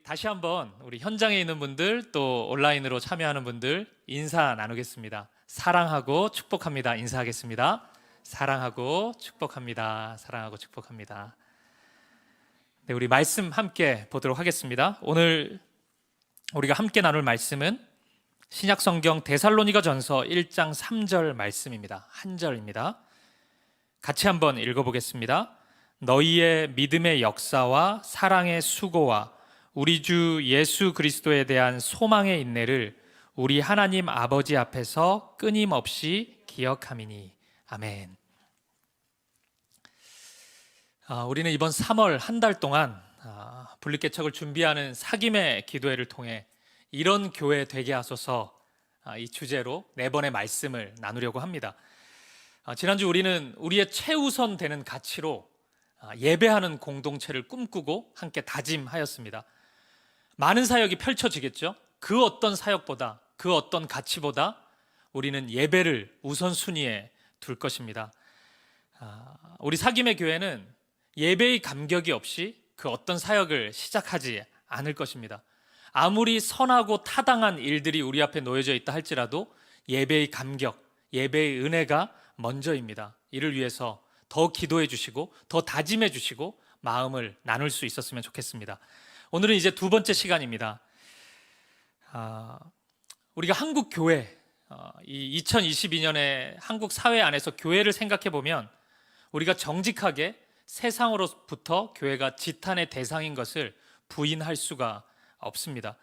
다시 한번 우리 현장에 있는 분들 또 온라인으로 참여하는 분들 인사 나누겠습니다. 사랑하고 축복합니다. 인사하겠습니다. 사랑하고 축복합니다. 사랑하고 축복합니다. 네, 우리 말씀 함께 보도록 하겠습니다. 오늘 우리가 함께 나눌 말씀은 신약성경 데살로니가전서 1장 3절 말씀입니다. 한 절입니다. 같이 한번 읽어보겠습니다. 너희의 믿음의 역사와 사랑의 수고와 우리 주 예수 그리스도에 대한 소망의 인내를 우리 하나님 아버지 앞에서 끊임없이 기억함이니. 아멘. 우리는 이번 3월 한 달 동안 분립개척을 준비하는 사김의 기도회를 통해 이런 교회 되게 하소서 이 주제로 4번의 말씀을 나누려고 합니다. 지난주 우리는 우리의 최우선 되는 가치로 예배하는 공동체를 꿈꾸고 함께 다짐하였습니다. 많은 사역이 펼쳐지겠죠. 그 어떤 사역보다, 그 어떤 가치보다 우리는 예배를 우선순위에 둘 것입니다. 우리 사김의 교회는 예배의 감격이 없이 그 어떤 사역을 시작하지 않을 것입니다. 아무리 선하고 타당한 일들이 우리 앞에 놓여져 있다 할지라도 예배의 감격, 예배의 은혜가 먼저입니다. 이를 위해서 더 기도해 주시고 더 다짐해 주시고 마음을 나눌 수 있었으면 좋겠습니다. 오늘은 이제 두 번째 시간입니다. 우리가 한국 교회, 이 2022년에 한국 사회 안에서 교회를 생각해 보면 우리가 정직하게 세상으로부터 교회가 지탄의 대상인 것을 부인할 수가 없습니다.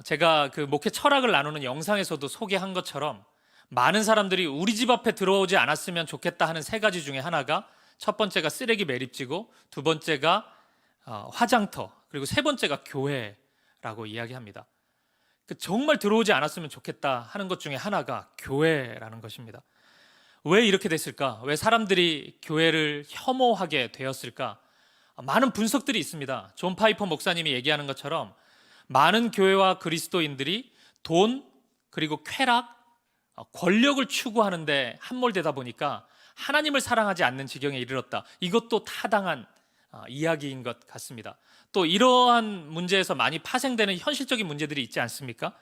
제가 그 목회 철학을 나누는 영상에서도 소개한 것처럼 많은 사람들이 우리 집 앞에 들어오지 않았으면 좋겠다 하는 3가지 중에 하나가 첫 번째가 쓰레기 매립지고 두 번째가 화장터, 그리고 3번째가 교회라고 이야기합니다. 정말 들어오지 않았으면 좋겠다 하는 것 중에 하나가 교회라는 것입니다. 왜 이렇게 됐을까? 왜 사람들이 교회를 혐오하게 되었을까? 많은 분석들이 있습니다. 존 파이퍼 목사님이 얘기하는 것처럼 많은 교회와 그리스도인들이 돈, 그리고 쾌락, 권력을 추구하는데 함몰되다 보니까 하나님을 사랑하지 않는 지경에 이르렀다. 이것도 타당한 이야기인 것 같습니다. 또 이러한 문제에서 많이 파생되는 현실적인 문제들이 있지 않습니까?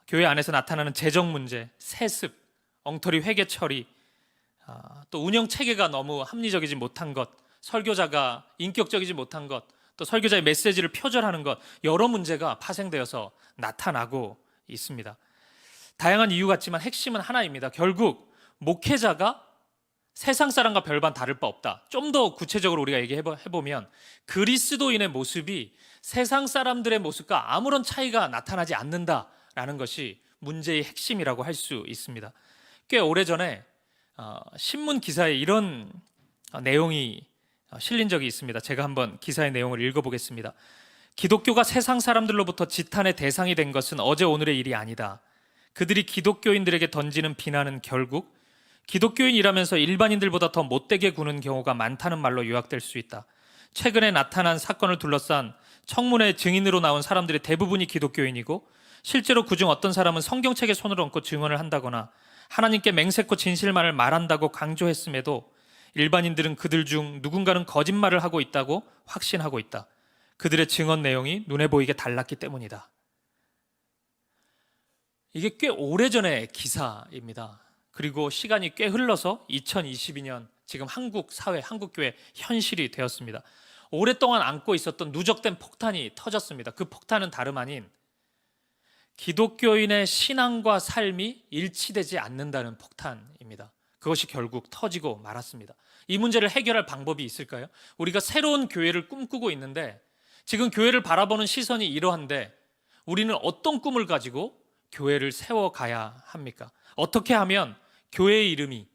교회 안에서 나타나는 재정 문제, 세습, 엉터리 회계 처리, 또 운영 체계가 너무 합리적이지 못한 것, 설교자가 인격적이지 못한 것, 또 설교자의 메시지를 표절하는 것, 여러 문제가 파생되어서 나타나고 있습니다. 다양한 이유 같지만 핵심은 하나입니다. 결국 목회자가 세상 사람과 별반 다를 바 없다. 좀 더 구체적으로 우리가 얘기해보면 그리스도인의 모습이 세상 사람들의 모습과 아무런 차이가 나타나지 않는다라는 것이 문제의 핵심이라고 할 수 있습니다. 꽤 오래전에 신문 기사에 이런 내용이 실린 적이 있습니다. 제가 한번 기사의 내용을 읽어보겠습니다. 기독교가 세상 사람들로부터 지탄의 대상이 된 것은 어제 오늘의 일이 아니다. 그들이 기독교인들에게 던지는 비난은 결국 기독교인이라면서 일반인들보다 더 못되게 구는 경우가 많다는 말로 요약될 수 있다. 최근에 나타난 사건을 둘러싼 청문회 증인으로 나온 사람들의 대부분이 기독교인이고 실제로 그중 어떤 사람은 성경책에 손을 얹고 증언을 한다거나 하나님께 맹세코 진실만을 말한다고 강조했음에도 일반인들은 그들 중 누군가는 거짓말을 하고 있다고 확신하고 있다. 그들의 증언 내용이 눈에 보이게 달랐기 때문이다. 이게 꽤 오래전의 기사입니다. 그리고 시간이 꽤 흘러서 2022년 지금 한국 사회, 한국 교회 현실이 되었습니다. 오랫동안 안고 있었던 누적된 폭탄이 터졌습니다. 그 폭탄은 다름 아닌 기독교인의 신앙과 삶이 일치되지 않는다는 폭탄입니다. 그것이 결국 터지고 말았습니다. 이 문제를 해결할 방법이 있을까요? 우리가 새로운 교회를 꿈꾸고 있는데 지금 교회를 바라보는 시선이 이러한데 우리는 어떤 꿈을 가지고 교회를 세워가야 합니까? 어떻게 하면 교회의 이름이,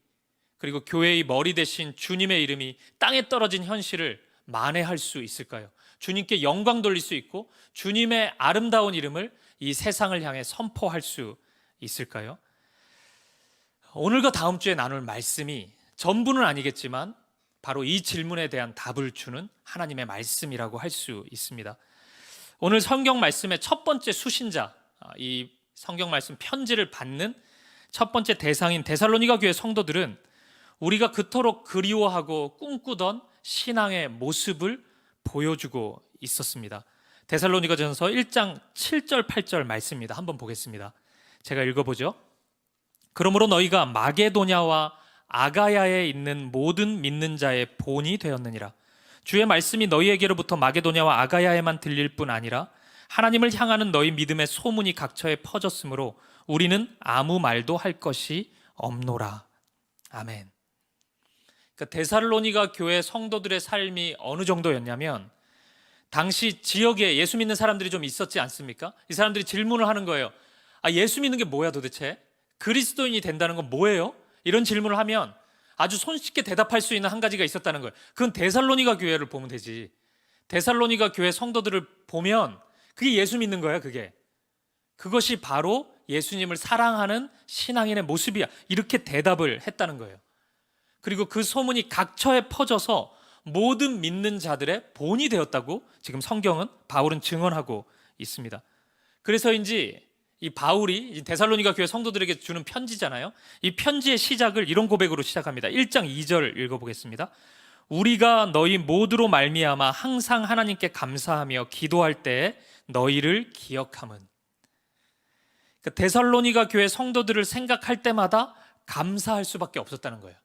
그리고 교회의 머리 대신 주님의 이름이 땅에 떨어진 현실을 만회할 수 있을까요? 주님께 영광 돌릴 수 있고 주님의 아름다운 이름을 이 세상을 향해 선포할 수 있을까요? 오늘과 다음 주에 나눌 말씀이 전부는 아니겠지만 바로 이 질문에 대한 답을 주는 하나님의 말씀이라고 할 수 있습니다. 오늘 성경 말씀의 첫 번째 수신자, 이 성경 말씀 편지를 받는 첫 번째 대상인 데살로니가 교회 성도들은 우리가 그토록 그리워하고 꿈꾸던 신앙의 모습을 보여주고 있었습니다. 데살로니가전서 1장 7절 8절 말씀입니다. 한번 보겠습니다. 제가 읽어보죠. 그러므로 너희가 마게도냐와 아가야에 있는 모든 믿는 자의 본이 되었느니라. 주의 말씀이 너희에게로부터 마게도냐와 아가야에만 들릴 뿐 아니라 하나님을 향하는 너희 믿음의 소문이 각처에 퍼졌으므로 우리는 아무 말도 할 것이 없노라. 아멘. 그러니까 데살로니가 교회 성도들의 삶이 어느 정도였냐면, 당시 지역에 예수 믿는 사람들이 좀 있었지 않습니까? 이 사람들이 질문을 하는 거예요. 예수 믿는 게 뭐야 도대체? 그리스도인이 된다는 건 뭐예요? 이런 질문을 하면 아주 손쉽게 대답할 수 있는 한 가지가 있었다는 거예요. 그건 데살로니가 교회를 보면 되지. 데살로니가 교회 성도들을 보면 그게 예수 믿는 거야, 그게. 그것이 바로 예수님을 사랑하는 신앙인의 모습이야. 이렇게 대답을 했다는 거예요. 그리고 그 소문이 각처에 퍼져서 모든 믿는 자들의 본이 되었다고 지금 성경은, 바울은 증언하고 있습니다. 그래서인지 이 바울이 데살로니가 교회 성도들에게 주는 편지잖아요. 이 편지의 시작을 이런 고백으로 시작합니다. 1장 2절 읽어보겠습니다. 우리가 너희 모두로 말미암아 항상 하나님께 감사하며 기도할 때에 너희를 기억함은. 그러니까 데살로니가 교회 성도들을 생각할 때마다 감사할 수밖에 없었다는 거예요.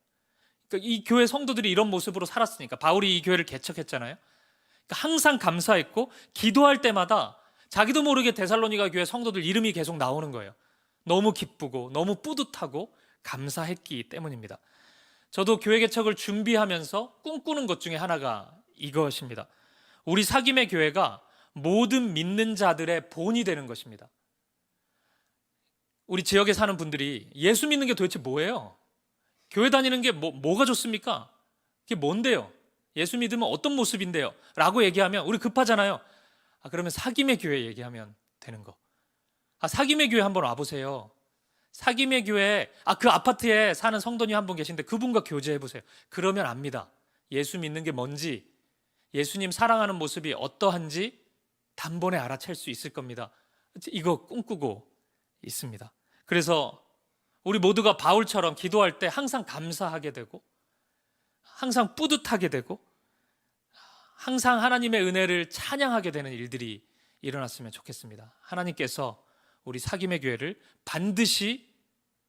그러니까 이 교회 성도들이 이런 모습으로 살았으니까, 바울이 이 교회를 개척했잖아요. 그러니까 항상 감사했고 기도할 때마다 자기도 모르게 데살로니가 교회 성도들 이름이 계속 나오는 거예요. 너무 기쁘고 너무 뿌듯하고 감사했기 때문입니다. 저도 교회 개척을 준비하면서 꿈꾸는 것 중에 하나가 이것입니다. 우리 사김의 교회가 모든 믿는 자들의 본이 되는 것입니다. 우리 지역에 사는 분들이 예수 믿는 게 도대체 뭐예요? 교회 다니는 게 뭐가 좋습니까? 그게 뭔데요? 예수 믿으면 어떤 모습인데요? 라고 얘기하면 우리 급하잖아요. 그러면 사김의 교회 얘기하면 되는 거. 사김의 교회 한번 와보세요. 사김의 교회, 그 아파트에 사는 성도님 한 분 계신데 그분과 교제해보세요. 그러면 압니다. 예수 믿는 게 뭔지, 예수님 사랑하는 모습이 어떠한지 단번에 알아챌 수 있을 겁니다. 이거 꿈꾸고 있습니다. 그래서 우리 모두가 바울처럼 기도할 때 항상 감사하게 되고, 항상 뿌듯하게 되고, 항상 하나님의 은혜를 찬양하게 되는 일들이 일어났으면 좋겠습니다. 하나님께서 우리 사김의 교회를 반드시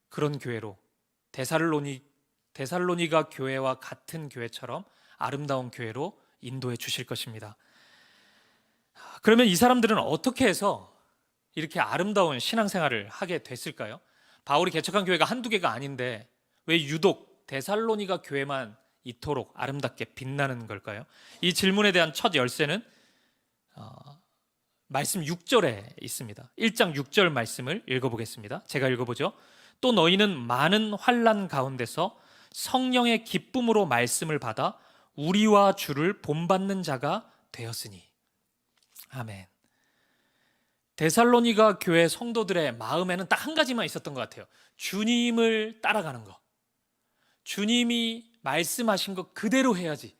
그런 교회로, 데살로니가 교회와 같은 교회처럼 아름다운 교회로 인도해 주실 것입니다. 그러면 이 사람들은 어떻게 해서 이렇게 아름다운 신앙생활을 하게 됐을까요? 바울이 개척한 교회가 한두 개가 아닌데 왜 유독 데살로니가 교회만 이토록 아름답게 빛나는 걸까요? 이 질문에 대한 첫 열쇠는 말씀 6절에 있습니다. 1장 6절 말씀을 읽어보겠습니다. 제가 읽어보죠. 또 너희는 많은 환난 가운데서 성령의 기쁨으로 말씀을 받아 우리와 주를 본받는 자가 되었으니. 아멘. 데살로니가 교회 성도들의 마음에는 딱 한 가지만 있었던 것 같아요. 주님을 따라가는 거. 주님이 말씀하신 것 그대로 해야지.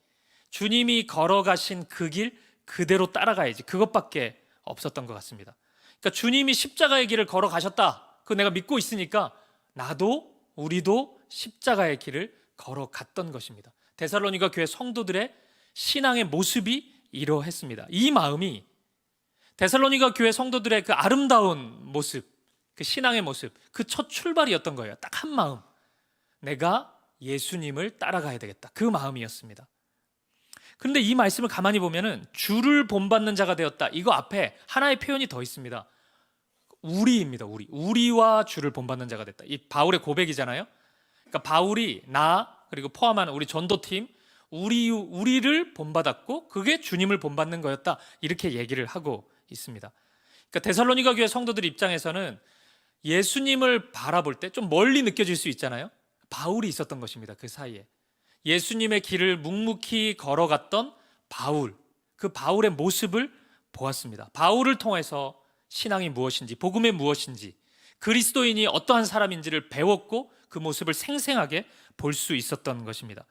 주님이 걸어가신 그 길 그대로 따라가야지. 그것밖에 없었던 것 같습니다. 그러니까 주님이 십자가의 길을 걸어가셨다. 그거 내가 믿고 있으니까 나도, 우리도 십자가의 길을 걸어갔던 것입니다. 데살로니가 교회 성도들의 신앙의 모습이 이러했습니다. 이 마음이 데살로니가 교회 성도들의 그 아름다운 모습, 그 신앙의 모습, 그 첫 출발이었던 거예요. 딱 한 마음. 내가 예수님을 따라가야 되겠다. 그 마음이었습니다. 그런데 이 말씀을 가만히 보면은 주를 본받는 자가 되었다. 이거 앞에 하나의 표현이 더 있습니다. 우리입니다. 우리와 주를 본받는 자가 됐다. 이 바울의 고백이잖아요. 그러니까 바울이 나 그리고 포함하는 우리 전도팀 우리를 본받았고 그게 주님을 본받는 거였다. 이렇게 얘기를 하고 있습니다. 그러니까 데살로니가 교회 성도들 입장에서는 예수님을 바라볼 때 좀 멀리 느껴질 수 있잖아요. 바울이 있었던 것입니다. 그 사이에 예수님의 길을 묵묵히 걸어갔던 바울, 그 바울의 모습을 보았습니다. 바울을 통해서 신앙이 무엇인지, 복음이 무엇인지, 그리스도인이 어떠한 사람인지를 배웠고 그 모습을 생생하게 볼 수 있었던 것입니다.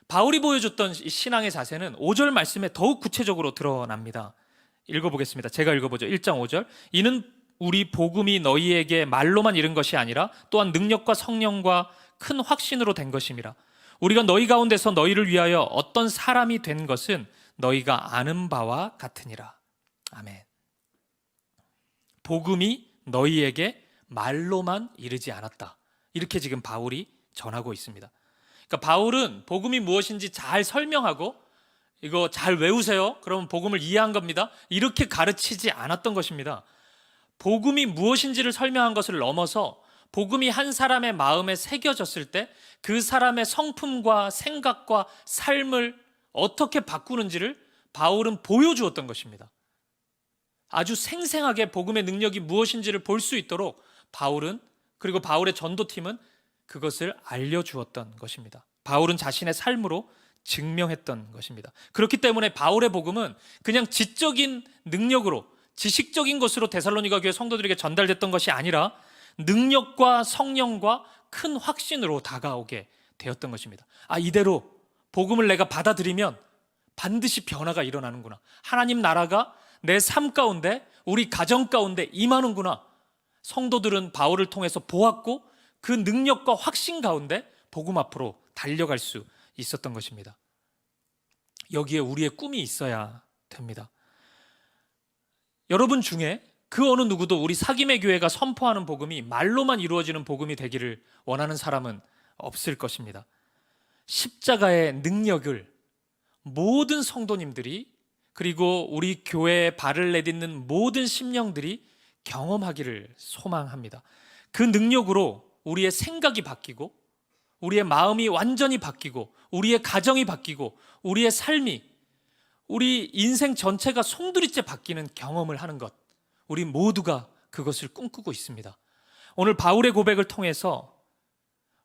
바울이 보여줬던 이 신앙의 자세는 5절 말씀에 더욱 구체적으로 드러납니다. 읽어보겠습니다. 제가 읽어보죠. 1장 5절. 이는 우리 복음이 너희에게 말로만 이른 것이 아니라 또한 능력과 성령과 큰 확신으로 된 것임이라. 우리가 너희 가운데서 너희를 위하여 어떤 사람이 된 것은 너희가 아는 바와 같으니라. 아멘. 복음이 너희에게 말로만 이르지 않았다. 이렇게 지금 바울이 전하고 있습니다. 그러니까 바울은 복음이 무엇인지 잘 설명하고 이거 잘 외우세요. 그러면 복음을 이해한 겁니다. 이렇게 가르치지 않았던 것입니다. 복음이 무엇인지를 설명한 것을 넘어서 복음이 한 사람의 마음에 새겨졌을 때 그 사람의 성품과 생각과 삶을 어떻게 바꾸는지를 바울은 보여주었던 것입니다. 아주 생생하게 복음의 능력이 무엇인지를 볼 수 있도록 바울은, 그리고 바울의 전도팀은 그것을 알려주었던 것입니다. 바울은 자신의 삶으로 증명했던 것입니다. 그렇기 때문에 바울의 복음은 그냥 지적인 능력으로, 지식적인 것으로 데살로니가 교회 성도들에게 전달됐던 것이 아니라 능력과 성령과 큰 확신으로 다가오게 되었던 것입니다. 이대로 복음을 내가 받아들이면 반드시 변화가 일어나는구나. 하나님 나라가 내 삶 가운데, 우리 가정 가운데 임하는구나. 성도들은 바울을 통해서 보았고 그 능력과 확신 가운데 복음 앞으로 달려갈 수 있었던 것입니다. 여기에 우리의 꿈이 있어야 됩니다. 여러분 중에 그 어느 누구도 우리 사김의 교회가 선포하는 복음이 말로만 이루어지는 복음이 되기를 원하는 사람은 없을 것입니다. 십자가의 능력을 모든 성도님들이, 그리고 우리 교회에 발을 내딛는 모든 심령들이 경험하기를 소망합니다. 그 능력으로 우리의 생각이 바뀌고 우리의 마음이 완전히 바뀌고 우리의 가정이 바뀌고 우리의 삶이, 우리 인생 전체가 송두리째 바뀌는 경험을 하는 것, 우리 모두가 그것을 꿈꾸고 있습니다. 오늘 바울의 고백을 통해서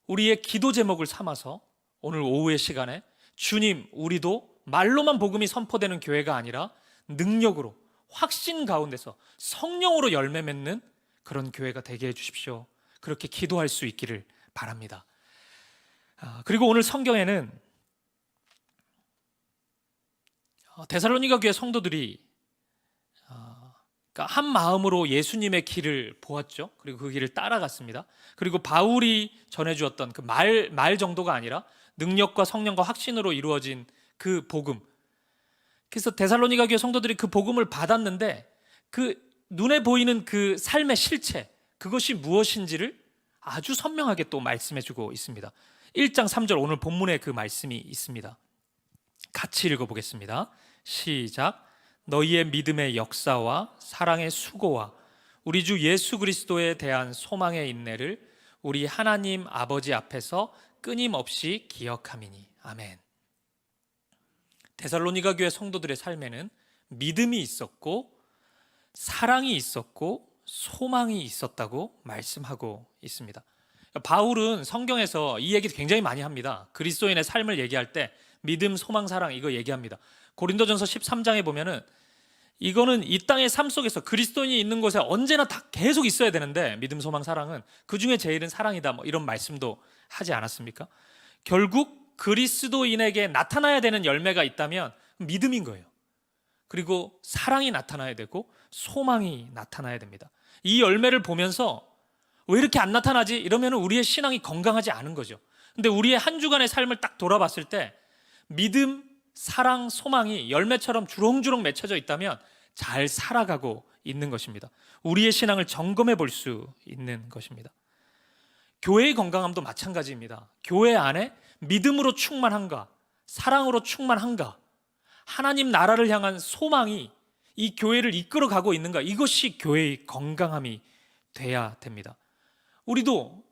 우리의 기도 제목을 삼아서 오늘 오후의 시간에 주님, 우리도 말로만 복음이 선포되는 교회가 아니라 능력으로, 확신 가운데서 성령으로 열매 맺는 그런 교회가 되게 해주십시오. 그렇게 기도할 수 있기를 바랍니다. 그리고 오늘 성경에는 데살로니가 교회 성도들이 한 마음으로 예수님의 길을 보았죠. 그리고 그 길을 따라갔습니다. 그리고 바울이 전해주었던 그 말 정도가 아니라 능력과 성령과 확신으로 이루어진 그 복음. 그래서 데살로니가 교회 성도들이 그 복음을 받았는데 그 눈에 보이는 그 삶의 실체, 그것이 무엇인지를 아주 선명하게 또 말씀해주고 있습니다. 1장 3절, 오늘 본문에 그 말씀이 있습니다. 같이 읽어보겠습니다. 시작. 너희의 믿음의 역사와 사랑의 수고와 우리 주 예수 그리스도에 대한 소망의 인내를 우리 하나님 아버지 앞에서 끊임없이 기억함이니. 아멘. 데살로니가 교회 성도들의 삶에는 믿음이 있었고 사랑이 있었고 소망이 있었다고 말씀하고 있습니다. 바울은 성경에서 이 얘기 굉장히 많이 합니다. 그리스도인의 삶을 얘기할 때 믿음, 소망, 사랑 이거 얘기합니다. 고린도전서 13장에 보면은 이거는 이 땅의 삶 속에서 그리스도인이 있는 곳에 언제나 다 계속 있어야 되는데, 믿음, 소망, 사랑은 그 중에 제일은 사랑이다, 뭐 이런 말씀도 하지 않았습니까? 결국 그리스도인에게 나타나야 되는 열매가 있다면 믿음인 거예요. 그리고 사랑이 나타나야 되고 소망이 나타나야 됩니다. 이 열매를 보면서 왜 이렇게 안 나타나지? 이러면 우리의 신앙이 건강하지 않은 거죠. 근데 우리의 한 주간의 삶을 딱 돌아봤을 때 믿음, 사랑, 소망이 열매처럼 주렁주렁 맺혀져 있다면 잘 살아가고 있는 것입니다. 우리의 신앙을 점검해 볼 수 있는 것입니다. 교회의 건강함도 마찬가지입니다. 교회 안에 믿음으로 충만한가, 사랑으로 충만한가, 하나님 나라를 향한 소망이 이 교회를 이끌어 가고 있는가, 이것이 교회의 건강함이 돼야 됩니다. 우리도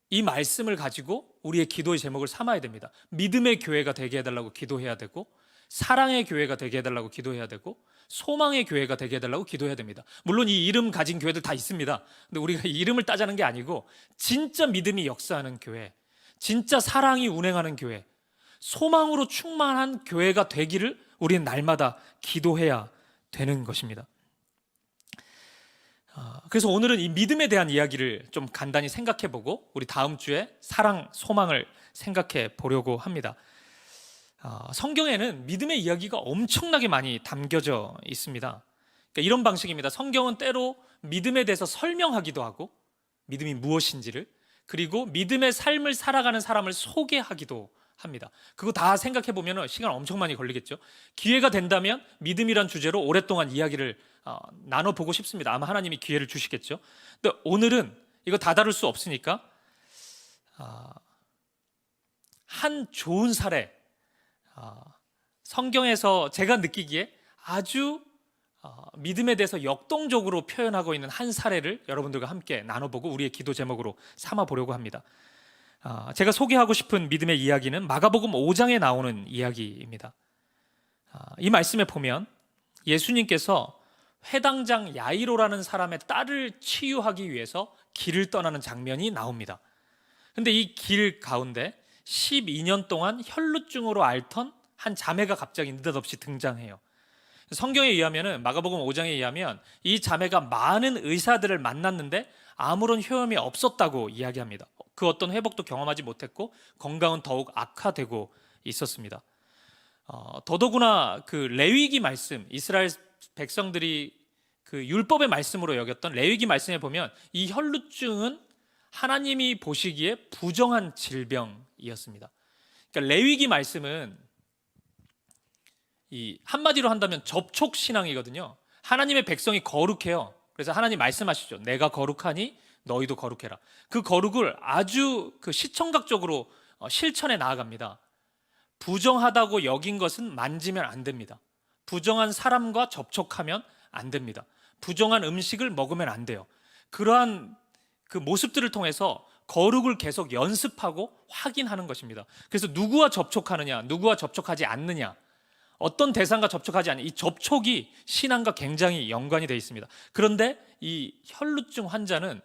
이 말씀을 가지고 우리의 기도의 제목을 삼아야 됩니다. 믿음의 교회가 되게 해달라고 기도해야 되고, 사랑의 교회가 되게 해달라고 기도해야 되고, 소망의 교회가 되게 해달라고 기도해야 됩니다. 물론 이 이름 가진 교회들 다 있습니다. 근데 우리가 이 이름을 따자는 게 아니고 진짜 믿음이 역사하는 교회, 진짜 사랑이 운행하는 교회, 소망으로 충만한 교회가 되기를 우리는 날마다 기도해야 되는 것입니다. 그래서 오늘은 이 믿음에 대한 이야기를 좀 간단히 생각해보고 우리 다음 주에 사랑, 소망을 생각해 보려고 합니다. 성경에는 믿음의 이야기가 엄청나게 많이 담겨져 있습니다. 그러니까 이런 방식입니다. 성경은 때로 믿음에 대해서 설명하기도 하고, 믿음이 무엇인지를, 그리고 믿음의 삶을 살아가는 사람을 소개하기도 합니다. 그거 다 생각해 보면 시간 엄청 많이 걸리겠죠. 기회가 된다면 믿음이란 주제로 오랫동안 이야기를 나눠보고 싶습니다. 아마 하나님이 기회를 주시겠죠. 근데 오늘은 이거 다 다룰 수 없으니까 한 좋은 사례, 성경에서 제가 느끼기에 아주 믿음에 대해서 역동적으로 표현하고 있는 한 사례를 여러분들과 함께 나눠보고 우리의 기도 제목으로 삼아보려고 합니다. 제가 소개하고 싶은 믿음의 이야기는 마가복음 5장에 나오는 이야기입니다. 이 말씀에 보면 예수님께서 회당장 야이로라는 사람의 딸을 치유하기 위해서 길을 떠나는 장면이 나옵니다. 근데 이 길 가운데 12년 동안 혈루증으로 앓던 한 자매가 갑자기 느닷없이 등장해요. 성경에 의하면, 마가복음 5장에 의하면 이 자매가 많은 의사들을 만났는데 아무런 효험이 없었다고 이야기합니다. 그 어떤 회복도 경험하지 못했고 건강은 더욱 악화되고 있었습니다. 더더구나 그 레위기 말씀, 이스라엘 백성들이 그 율법의 말씀으로 여겼던 레위기 말씀에 보면 이 혈루증은 하나님이 보시기에 부정한 질병이었습니다. 그러니까 레위기 말씀은 이 한마디로 한다면 접촉 신앙이거든요. 하나님의 백성이 거룩해요. 그래서 하나님 말씀하시죠. 내가 거룩하니 너희도 거룩해라. 그 거룩을 아주 그 시청각적으로 실천해 나아갑니다. 부정하다고 여긴 것은 만지면 안 됩니다. 부정한 사람과 접촉하면 안 됩니다. 부정한 음식을 먹으면 안 돼요. 그러한 그 모습들을 통해서 거룩을 계속 연습하고 확인하는 것입니다. 그래서 누구와 접촉하느냐, 누구와 접촉하지 않느냐, 어떤 대상과 접촉하지 않느냐, 이 접촉이 신앙과 굉장히 연관이 되어 있습니다. 그런데 이 혈루증 환자는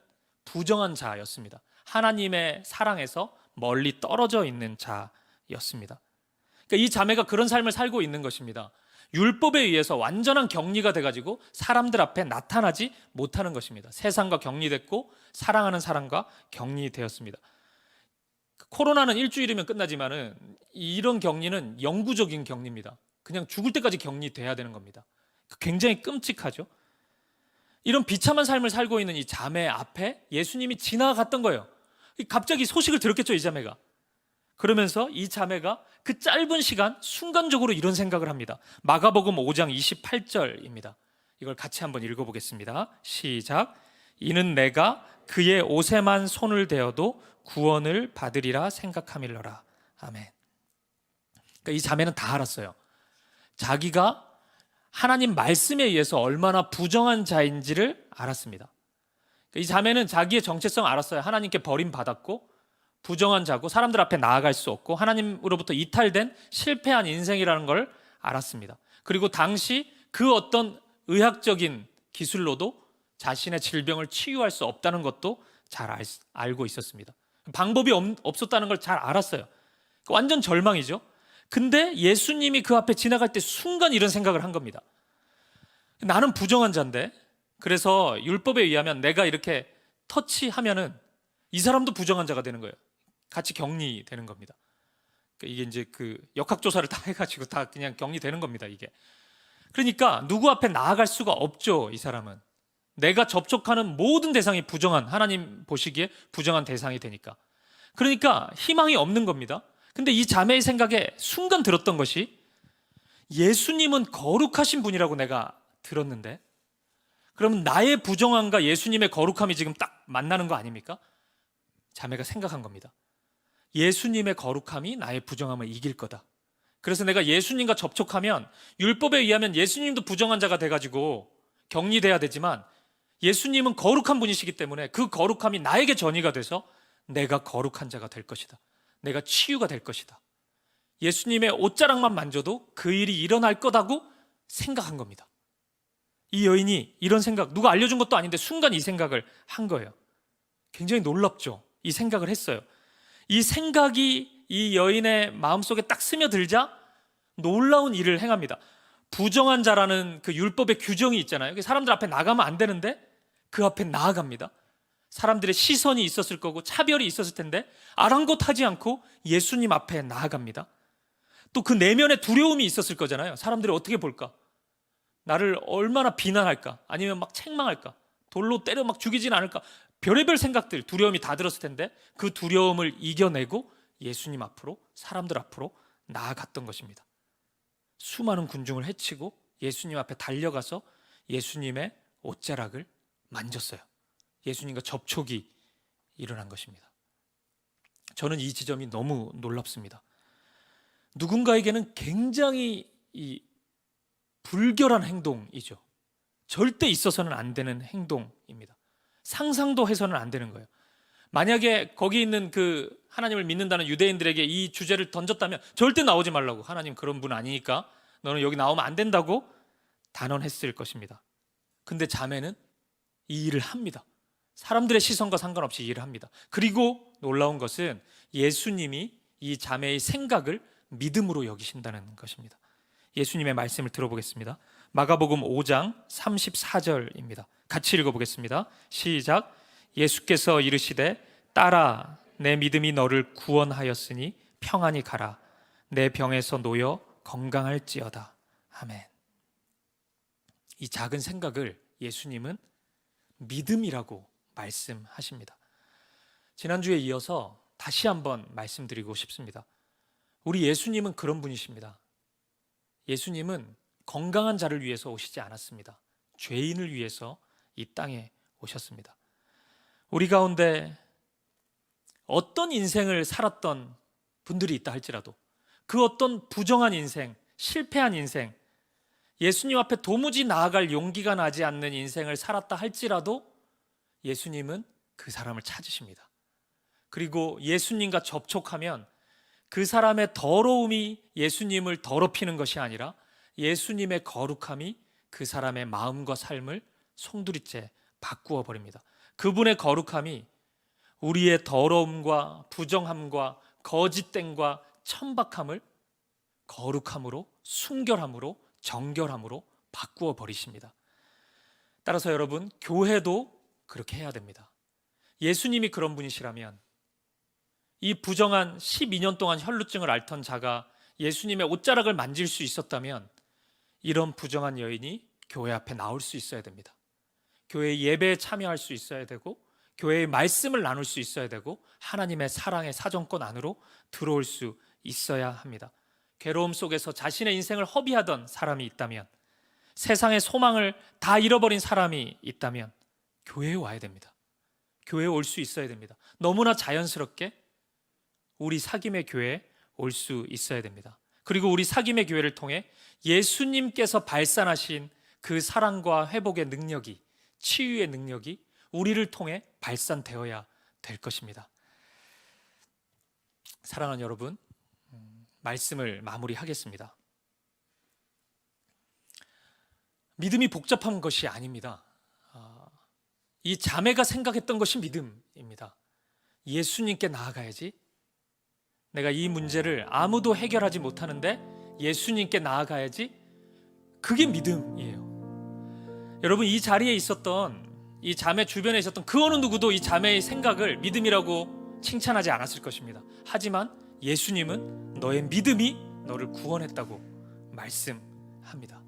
부정한 자였습니다. 하나님의 사랑에서 멀리 떨어져 있는 자였습니다. 그러니까 이 자매가 그런 삶을 살고 있는 것입니다. 율법에 의해서 완전한 격리가 돼가지고 사람들 앞에 나타나지 못하는 것입니다. 세상과 격리됐고 사랑하는 사람과 격리되었습니다. 코로나는 일주일이면 끝나지만은 이런 격리는 영구적인 격리입니다. 그냥 죽을 때까지 격리돼야 되는 겁니다. 굉장히 끔찍하죠. 이런 비참한 삶을 살고 있는 이 자매 앞에 예수님이 지나갔던 거예요. 갑자기 소식을 들었겠죠, 이 자매가. 그러면서 이 자매가 그 짧은 시간 순간적으로 이런 생각을 합니다. 마가복음 5장 28절입니다. 이걸 같이 한번 읽어보겠습니다. 시작. 이는 내가 그의 옷에만 손을 대어도 구원을 받으리라 생각함일러라. 아멘. 그러니까 이 자매는 다 알았어요. 자기가 하나님 말씀에 의해서 얼마나 부정한 자인지를 알았습니다. 그러니까 이 자매는 자기의 정체성을 알았어요. 하나님께 버림받았고 부정한 자고 사람들 앞에 나아갈 수 없고 하나님으로부터 이탈된 실패한 인생이라는 걸 알았습니다. 그리고 당시 그 어떤 의학적인 기술로도 자신의 질병을 치유할 수 없다는 것도 잘 알고 있었습니다. 방법이 없었다는 걸 잘 알았어요. 완전 절망이죠. 근데 예수님이 그 앞에 지나갈 때 순간 이런 생각을 한 겁니다. 나는 부정한 자인데, 그래서 율법에 의하면 내가 이렇게 터치하면은 이 사람도 부정한 자가 되는 거예요. 같이 격리되는 겁니다. 이게 이제 그 역학조사를 다 해가지고 다 그냥 격리되는 겁니다, 이게. 그러니까 누구 앞에 나아갈 수가 없죠, 이 사람은. 내가 접촉하는 모든 대상이 부정한, 하나님 보시기에 부정한 대상이 되니까. 그러니까 희망이 없는 겁니다. 근데 이 자매의 생각에 순간 들었던 것이, 예수님은 거룩하신 분이라고 내가 들었는데, 그러면 나의 부정함과 예수님의 거룩함이 지금 딱 만나는 거 아닙니까? 자매가 생각한 겁니다. 예수님의 거룩함이 나의 부정함을 이길 거다. 그래서 내가 예수님과 접촉하면, 율법에 의하면 예수님도 부정한 자가 돼가지고 격리돼야 되지만 예수님은 거룩한 분이시기 때문에 그 거룩함이 나에게 전이가 돼서 내가 거룩한 자가 될 것이다. 내가 치유가 될 것이다. 예수님의 옷자락만 만져도 그 일이 일어날 거다고 생각한 겁니다. 이 여인이 이런 생각, 누가 알려준 것도 아닌데 순간 이 생각을 한 거예요. 굉장히 놀랍죠. 이 생각을 했어요. 이 생각이 이 여인의 마음속에 딱 스며들자 놀라운 일을 행합니다. 부정한 자라는 그 율법의 규정이 있잖아요. 사람들 앞에 나가면 안 되는데 그 앞에 나아갑니다. 사람들의 시선이 있었을 거고 차별이 있었을 텐데 아랑곳하지 않고 예수님 앞에 나아갑니다. 또 그 내면에 두려움이 있었을 거잖아요. 사람들이 어떻게 볼까? 나를 얼마나 비난할까? 아니면 막 책망할까? 돌로 때려 막 죽이진 않을까? 별의별 생각들, 두려움이 다 들었을 텐데 그 두려움을 이겨내고 예수님 앞으로, 사람들 앞으로 나아갔던 것입니다. 수많은 군중을 해치고 예수님 앞에 달려가서 예수님의 옷자락을 만졌어요. 예수님과 접촉이 일어난 것입니다. 저는 이 지점이 너무 놀랍습니다. 누군가에게는 굉장히 불결한 행동이죠. 절대 있어서는 안 되는 행동입니다. 상상도 해서는 안 되는 거예요. 만약에 거기 있는 그 하나님을 믿는다는 유대인들에게 이 주제를 던졌다면 절대 나오지 말라고, 하나님 그런 분 아니니까 너는 여기 나오면 안 된다고 단언했을 것입니다. 근데 자매는 이 일을 합니다. 사람들의 시선과 상관없이 이 일을 합니다. 그리고 놀라운 것은 예수님이 이 자매의 생각을 믿음으로 여기신다는 것입니다. 예수님의 말씀을 들어보겠습니다. 마가복음 5장 34절입니다. 같이 읽어보겠습니다. 시작. 예수께서 이르시되 딸아, 내 믿음이 너를 구원하였으니 평안히 가라. 내 병에서 놓여 건강할지어다. 아멘. 이 작은 생각을 예수님은 믿음이라고 말씀하십니다. 지난주에 이어서 다시 한번 말씀드리고 싶습니다. 우리 예수님은 그런 분이십니다. 예수님은 건강한 자를 위해서 오시지 않았습니다. 죄인을 위해서 이 땅에 오셨습니다. 우리 가운데 어떤 인생을 살았던 분들이 있다 할지라도, 그 어떤 부정한 인생, 실패한 인생, 예수님 앞에 도무지 나아갈 용기가 나지 않는 인생을 살았다 할지라도 예수님은 그 사람을 찾으십니다. 그리고 예수님과 접촉하면 그 사람의 더러움이 예수님을 더럽히는 것이 아니라 예수님의 거룩함이 그 사람의 마음과 삶을 송두리째 바꾸어 버립니다. 그분의 거룩함이 우리의 더러움과 부정함과 거짓됨과 천박함을 거룩함으로, 순결함으로, 정결함으로 바꾸어 버리십니다. 따라서 여러분, 교회도 그렇게 해야 됩니다. 예수님이 그런 분이시라면 이 부정한 12년 동안 혈루증을 앓던 자가 예수님의 옷자락을 만질 수 있었다면 이런 부정한 여인이 교회 앞에 나올 수 있어야 됩니다. 교회 예배에 참여할 수 있어야 되고, 교회의 말씀을 나눌 수 있어야 되고, 하나님의 사랑의 사정권 안으로 들어올 수 있어야 합니다. 괴로움 속에서 자신의 인생을 허비하던 사람이 있다면, 세상의 소망을 다 잃어버린 사람이 있다면 교회에 와야 됩니다. 교회에 올 수 있어야 됩니다. 너무나 자연스럽게 우리 사김의 교회에 올 수 있어야 됩니다. 그리고 우리 사김의 교회를 통해 예수님께서 발산하신 그 사랑과 회복의 능력이, 치유의 능력이 우리를 통해 발산되어야 될 것입니다. 사랑하는 여러분, 말씀을 마무리하겠습니다. 믿음이 복잡한 것이 아닙니다. 이 자매가 생각했던 것이 믿음입니다. 예수님께 나아가야지. 내가 이 문제를 아무도 해결하지 못하는데 예수님께 나아가야지. 그게 믿음이에요. 여러분, 이 자리에 있었던 이 자매 주변에 있었던 그 어느 누구도 이 자매의 생각을 믿음이라고 칭찬하지 않았을 것입니다. 하지만 예수님은 너의 믿음이 너를 구원했다고 말씀합니다.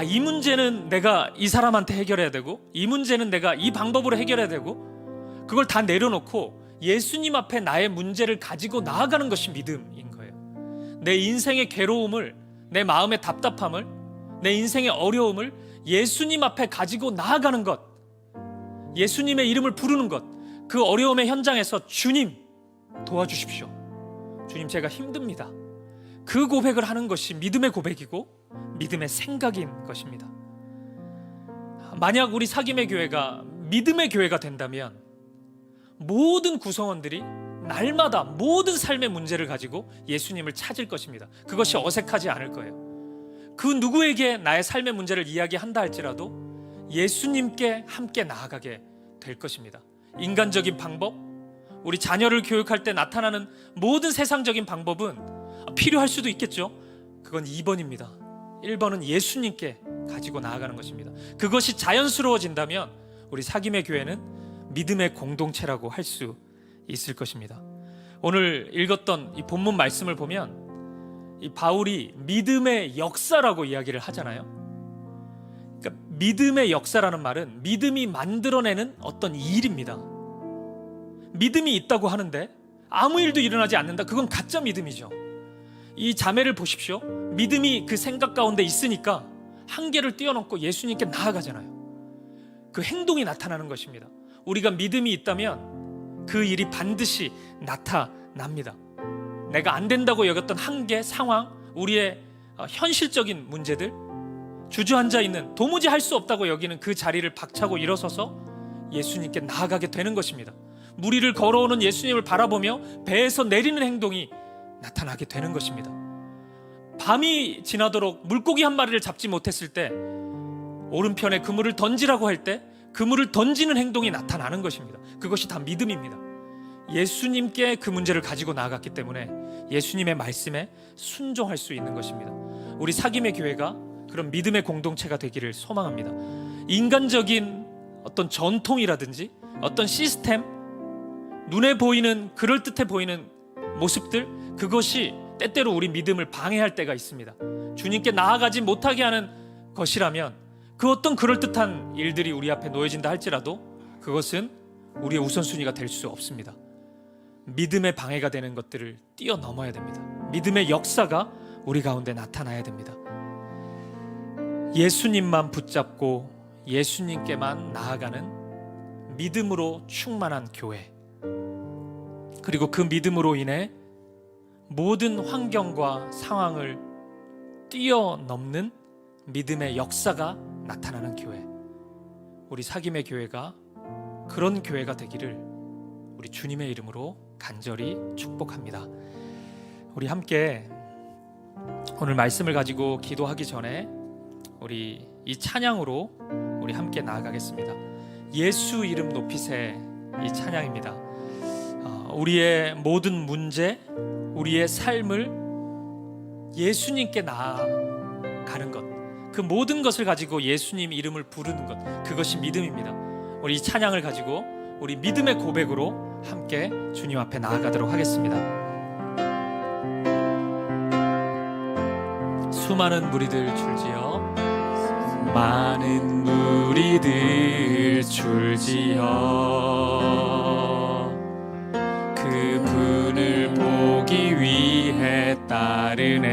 이 문제는 내가 이 사람한테 해결해야 되고, 이 문제는 내가 이 방법으로 해결해야 되고, 그걸 다 내려놓고 예수님 앞에 나의 문제를 가지고 나아가는 것이 믿음인 거예요. 내 인생의 괴로움을, 내 마음의 답답함을, 내 인생의 어려움을 예수님 앞에 가지고 나아가는 것, 예수님의 이름을 부르는 것, 그 어려움의 현장에서 주님 도와주십시오. 주님, 제가 힘듭니다. 그 고백을 하는 것이 믿음의 고백이고 믿음의 생각인 것입니다. 만약 우리 사김의 교회가 믿음의 교회가 된다면 모든 구성원들이 날마다 모든 삶의 문제를 가지고 예수님을 찾을 것입니다. 그것이 어색하지 않을 거예요. 그 누구에게 나의 삶의 문제를 이야기한다 할지라도 예수님께 함께 나아가게 될 것입니다. 인간적인 방법, 우리 자녀를 교육할 때 나타나는 모든 세상적인 방법은 필요할 수도 있겠죠. 그건 2번입니다. 1번은 예수님께 가지고 나아가는 것입니다. 그것이 자연스러워진다면 우리 사김의 교회는 믿음의 공동체라고 할 수 있을 것입니다. 오늘 읽었던 이 본문 말씀을 보면 이 바울이 믿음의 역사라고 이야기를 하잖아요. 그러니까 믿음의 역사라는 말은 믿음이 만들어내는 어떤 일입니다. 믿음이 있다고 하는데 아무 일도 일어나지 않는다. 그건 가짜 믿음이죠. 이 자매를 보십시오. 믿음이 그 생각 가운데 있으니까 한계를 뛰어넘고 예수님께 나아가잖아요. 그 행동이 나타나는 것입니다. 우리가 믿음이 있다면 그 일이 반드시 나타납니다. 내가 안 된다고 여겼던 한계, 상황, 우리의 현실적인 문제들, 주저앉아 있는, 도무지 할 수 없다고 여기는 그 자리를 박차고 일어서서 예수님께 나아가게 되는 것입니다. 물 위를 걸어오는 예수님을 바라보며 배에서 내리는 행동이 나타나게 되는 것입니다. 밤이 지나도록 물고기 한 마리를 잡지 못했을 때 오른편에 그물을 던지라고 할 때 그물을 던지는 행동이 나타나는 것입니다. 그것이 다 믿음입니다. 예수님께 그 문제를 가지고 나아갔기 때문에 예수님의 말씀에 순종할 수 있는 것입니다. 우리 사김의 교회가 그런 믿음의 공동체가 되기를 소망합니다. 인간적인 어떤 전통이라든지 어떤 시스템, 눈에 보이는 그럴듯해 보이는 모습들, 그것이 때때로 우리 믿음을 방해할 때가 있습니다. 주님께 나아가지 못하게 하는 것이라면 그 어떤 그럴듯한 일들이 우리 앞에 놓여진다 할지라도 그것은 우리의 우선순위가 될 수 없습니다. 믿음의 방해가 되는 것들을 뛰어넘어야 됩니다. 믿음의 역사가 우리 가운데 나타나야 됩니다. 예수님만 붙잡고 예수님께만 나아가는 믿음으로 충만한 교회, 그리고 그 믿음으로 인해 모든 환경과 상황을 뛰어넘는 믿음의 역사가 나타나는 교회, 우리 사김의 교회가 그런 교회가 되기를 우리 주님의 이름으로 간절히 축복합니다. 우리 함께 오늘 말씀을 가지고 기도하기 전에 우리 이 찬양으로 우리 함께 나아가겠습니다. 예수 이름 높이세, 이 찬양입니다. 우리의 모든 문제, 우리의 삶을 예수님께 나아가는 것, 그 모든 것을 가지고 예수님 이름을 부르는 것, 그것이 믿음입니다. 우리 이 찬양을 가지고 우리 믿음의 고백으로 함께 주님 앞에 나아가도록 하겠습니다. 수많은 무리들 줄지어, 많은 무리들 줄지어 그분을 보기 위해 따르네.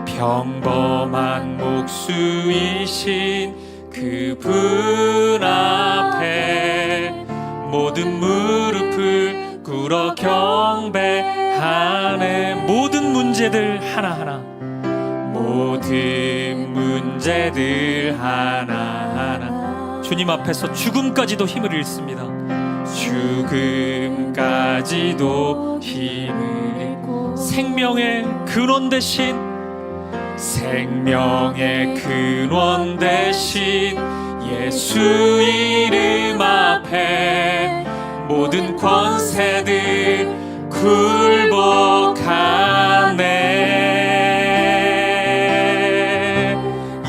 평범한 목수이신 그분 앞에 모든 무릎을 꿇어 경배하네. 모든 문제들 하나하나, 모든 문제들 하나하나 주님 앞에서 죽음까지도 힘을 잃습니다. 죽음까지도 힘을 잃고 생명의 근원 대신, 생명의 근원 대신 예수 이름 앞에 모든 권세들 굴복하네.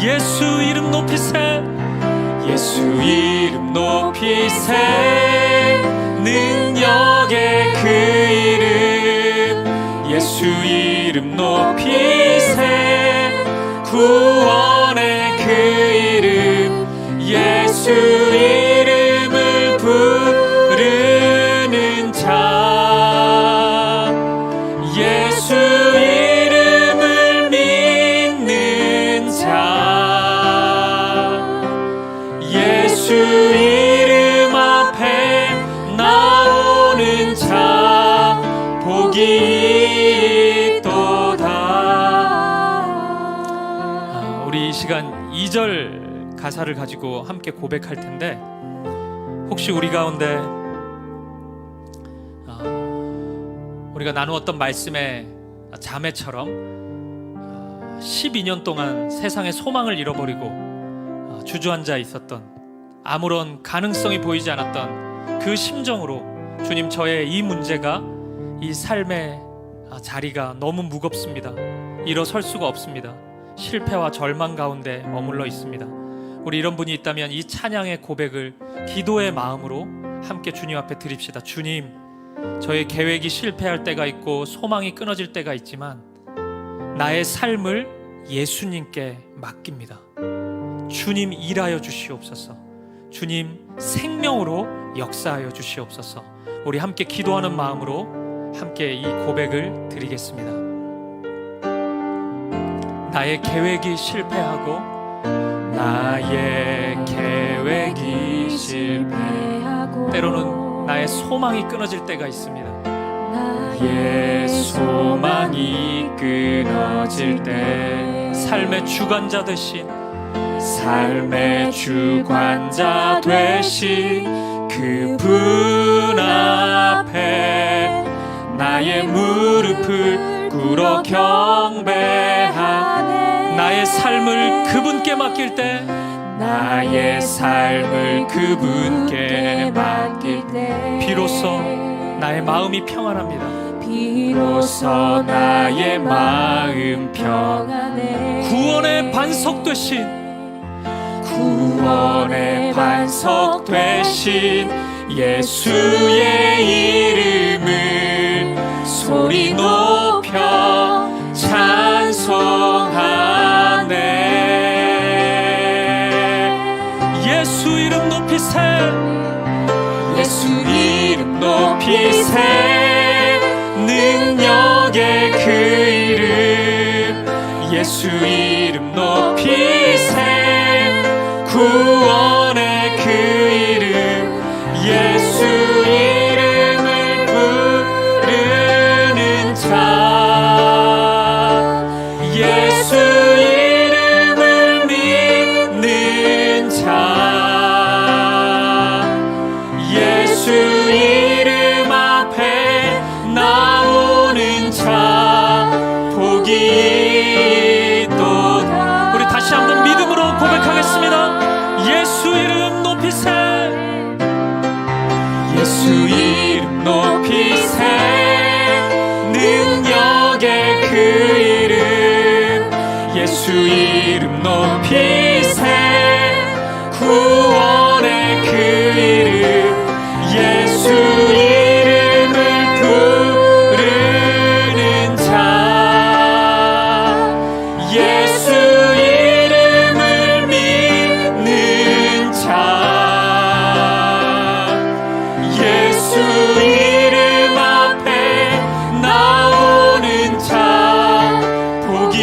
예수 이름 높이세, 예수 이름 높이세, 능력의 그 이름, 예수 이름 높이세, 구원의 그 이름, 예수 이름을 부르는 자, 예수 이름을 믿는 자, 예수 이름 앞에 나오는 자 복이 있도다. 우리 이 시간 2절 가사를 가지고 함께 고백할 텐데, 혹시 우리 가운데 우리가 나누었던 말씀의 자매처럼 12년 동안 세상의 소망을 잃어버리고 주저앉아 있었던, 아무런 가능성이 보이지 않았던 그 심정으로, 주님, 저의 이 문제가, 이 삶의 자리가 너무 무겁습니다. 일어설 수가 없습니다. 실패와 절망 가운데 머물러 있습니다. 우리 이런 분이 있다면 이 찬양의 고백을 기도의 마음으로 함께 주님 앞에 드립시다. 주님, 저의 계획이 실패할 때가 있고 소망이 끊어질 때가 있지만 나의 삶을 예수님께 맡깁니다. 주님, 일하여 주시옵소서. 주님, 생명으로 역사하여 주시옵소서. 우리 함께 기도하는 마음으로 함께 이 고백을 드리겠습니다. 나의 계획이 실패하고 나의 계획이 실패하고 때로는 나의 소망이 끊어질 때가 있습니다. 나의 소망이 끊어질 때 삶의 주관자 되신 그분 앞에 나의 무릎을 꿇어 경배하네. 나의 삶을 그분께 맡길 때 비로소 나의 마음이 평안합니다. 비로소 나의 마음 평안해. 구원의 반석 되신 예수의 이름을 소리 높여 찬송하네. 예수 이름 높이세 능력의 그 이름. 예수 이름 높이세 구원의 그 이름. 예수 이름을 부르는 자, 예수 이름을 믿는 자, 예수 이름 앞에 나오는 자 복이 있도다. 우리 다시 한번 믿음으로 고백하겠습니다. 예수 이름 높이세. 예수 이름 높이세 능력의 그 이름. 예수 이름 높이세 구원의 그 이름. 예수 이름을 부르는 자, 예수 이름을 믿는 자, 예수 이름 앞에 나오는 자 복이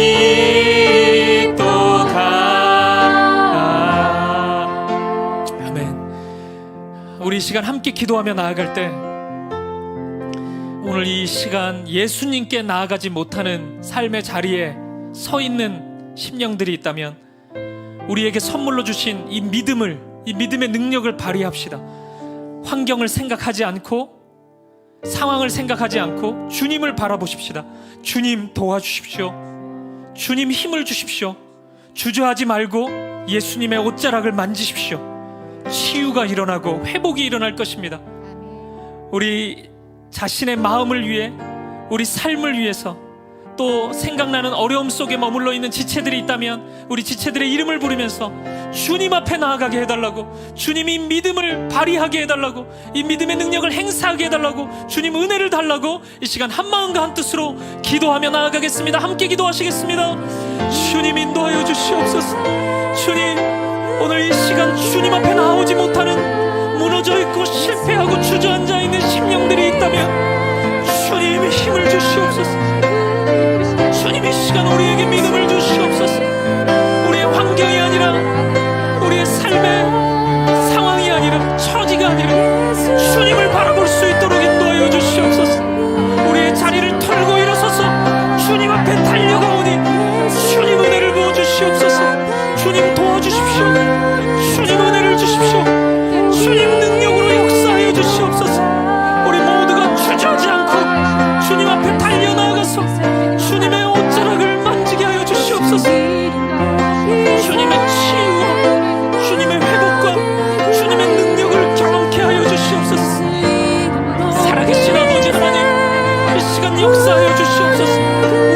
있도다. 아멘. 우리 이 시간 함께 기도하며 나아갈 때 오늘 이 시간 예수님께 나아가지 못하는 삶의 자리에 서 있는 심령들이 있다면 우리에게 선물로 주신 이 믿음의 능력을 발휘합시다. 환경을 생각하지 않고 상황을 생각하지 않고 주님을 바라보십시다. 주님 도와주십시오. 주님 힘을 주십시오. 주저하지 말고 예수님의 옷자락을 만지십시오. 치유가 일어나고 회복이 일어날 것입니다. 우리 자신의 마음을 위해, 우리 삶을 위해서, 또 생각나는 어려움 속에 머물러 있는 지체들이 있다면 우리 지체들의 이름을 부르면서 주님 앞에 나아가게 해달라고, 주님이 믿음을 발휘하게 해달라고, 이 믿음의 능력을 행사하게 해달라고, 주님 은혜를 달라고 이 시간 한마음과 한뜻으로 기도하며 나아가겠습니다. 함께 기도하시겠습니다. 주님 인도하여 주시옵소서. 주님, 오늘 이 시간 주님 앞에 나오지 못하는, 무너져 있고 실패하고 주저앉아 있는 심령들이 있다면 주님 힘을 주시옵소서. 주님 이 시간 우리에게 믿음을 주시옵소서. 우리의 환경이 아니라, 우리의 삶의 상황이 아니라, 처지가 아니라 주님을 바라볼 수 있도록 인도하여 주시옵소서. 우리의 자리를 털고 일어서서 주님 앞에 달려가오니 주님 은혜를 부어주시옵소서. 주님 도와주십시오. 주님 은혜를 주십시오. 주님 능력으로 역사하여 주시옵소서. 우리 모두가 주저하지 않고 주님 앞에 달려나가서 주님의 옷자락을 만지게 하여 주시옵소서. 주님의 치유와 주님의 회복과 주님의 능력을 경험케 하여 주시옵소서. 살아계신 아버지 하나님, 이 시간 역사하여 주시옵소서.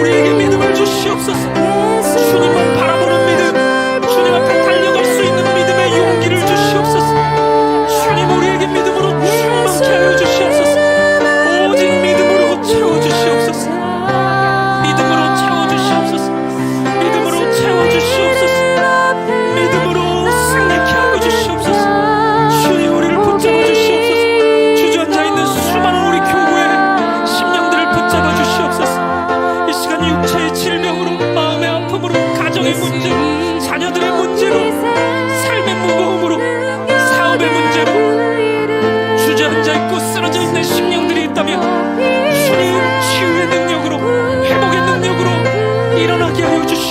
우리에게 믿음을 주시옵소서. 주님을 바라보는 믿음, 주님 앞에 달려갈 수 있는 믿음의 용기를 주시옵소서. 주님 우리에게 믿음으로 충만케 하여 주시옵소서. 오직 믿음으로 채워주시옵소서. 믿음으로 채워주시옵소서. 믿음으로 채워주시옵소서. 믿음으로 승리케 하여 주시옵소서. 주님 우리를 붙잡아 주시옵소서. 주저앉아 있는 수많은 우리 교구의 심령들을 붙잡아 주시옵소서.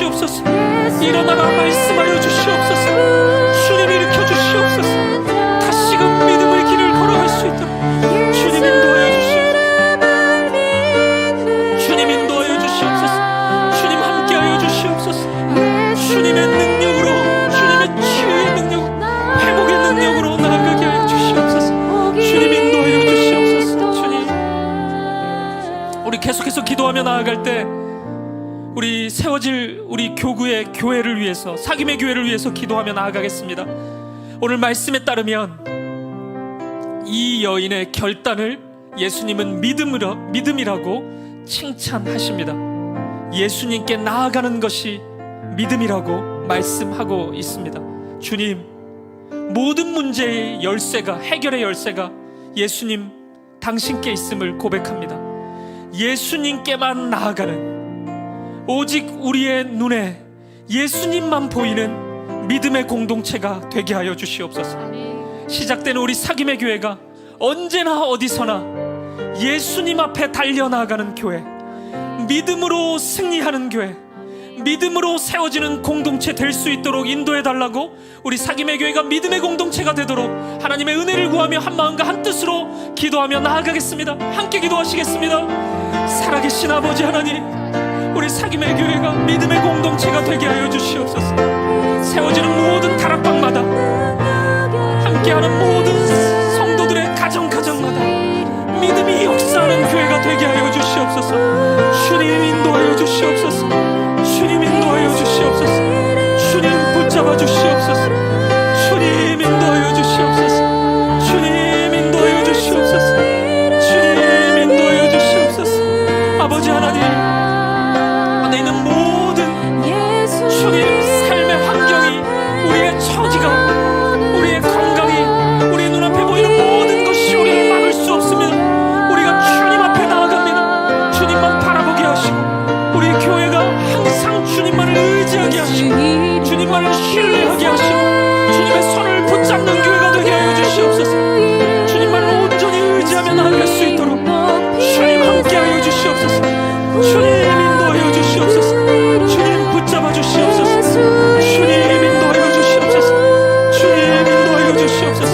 주시옵소서. 일어나라 말씀하여 주시옵소서. 주님 일으켜 주시옵소서. 다시금 믿음의 길을 걸어갈 수 있도록 주님 인도하여 주시옵소서. 주님 인도하여 주시옵소서. 주님 함께하여 주시옵소서. 주님의 능력으로, 주님의 치유의 능력, 회복의 능력으로 나아가게 하여 주시옵소서. 주님 인도하여 주시옵소서. 주님, 우리 계속해서 기도하며 나아갈 때 우리 세워질 우리 교구의 교회를 위해서, 사김의 교회를 위해서 기도하며 나아가겠습니다. 오늘 말씀에 따르면 이 여인의 결단을 예수님은 믿음이라고 칭찬하십니다. 예수님께 나아가는 것이 믿음이라고 말씀하고 있습니다. 주님, 모든 문제의 열쇠가, 해결의 열쇠가 예수님 당신께 있음을 고백합니다. 예수님께만 나아가는, 오직 우리의 눈에 예수님만 보이는 믿음의 공동체가 되게 하여 주시옵소서. 시작되는 우리 사김의 교회가 언제나 어디서나 예수님 앞에 달려나가는 교회, 믿음으로 승리하는 교회, 믿음으로 세워지는 공동체 될 수 있도록 인도해달라고, 우리 사김의 교회가 믿음의 공동체가 되도록 하나님의 은혜를 구하며 한 마음과 한 뜻으로 기도하며 나아가겠습니다. 함께 기도하시겠습니다. 살아계신 아버지 하나님, 우리 사김의 교회가 믿음의 공동체가 되게 하여 주시옵소서. 세워지는 모든 다락방마다, 함께하는 모든 성도들의 가정마다 믿음이 역사하는 교회가 되게 하여 주시옵소서. 주님 인도하여 주시옵소서. 주님 인도하여 주시옵소서. 주님 붙잡아 주시옵소서. 주님 인도하여 주시옵소서. 주님 인도하여 주시옵소서. 주님 인도하여 주시옵소서. 아버지 하나님, 안에 있는 모든 주님 삶의 환경이, 우리의 처지가, 우리의 건강이, 우리의 눈앞에 보이는 모든 것이 우리를 막을 수 없습니다. 우리가 주님 앞에 나아갑니다. 주님만 바라보게 하시고, 우리 교회가 항상 주님만을 의지하게 하시고, 주님만을 신뢰하게 하시고, 주님의 손을 붙잡는 교회가 되게 하여 주시옵소서. 주님만을 온전히 의지하며 나아갈 수 있도록 주님 함께하여 주시옵소서. 주님 인도하여 주시옵소서. 주님 붙잡아 주시옵소서. 주님 인도하여 주시옵소서. 주님 인도하여 주시옵소서.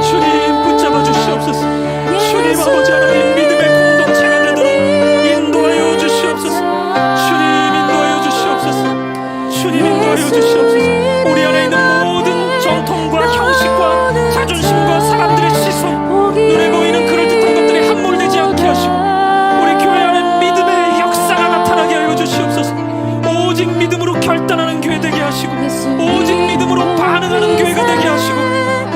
주님 붙잡아 주시옵소서. 주님 아버지 하나님, 믿음의 공동체가 되도록 인도하여 주시옵소서. 주님 인도하여 주시옵소서. 주님 인도하여 주시옵소서. 우리 안에 있는 모든 정통과 형식과 자존심과 사람들의 시선, 눈에 보이는 그럴듯한 것들이 함몰되지 않게 하시고, 우리 교회 안에 믿음의 역사가 나타나게 하여 주시옵소서. 오직 믿음으로 결단하는 교회 되게 하시고, 오직 믿음으로 반응하는 교회가 되게 하시고,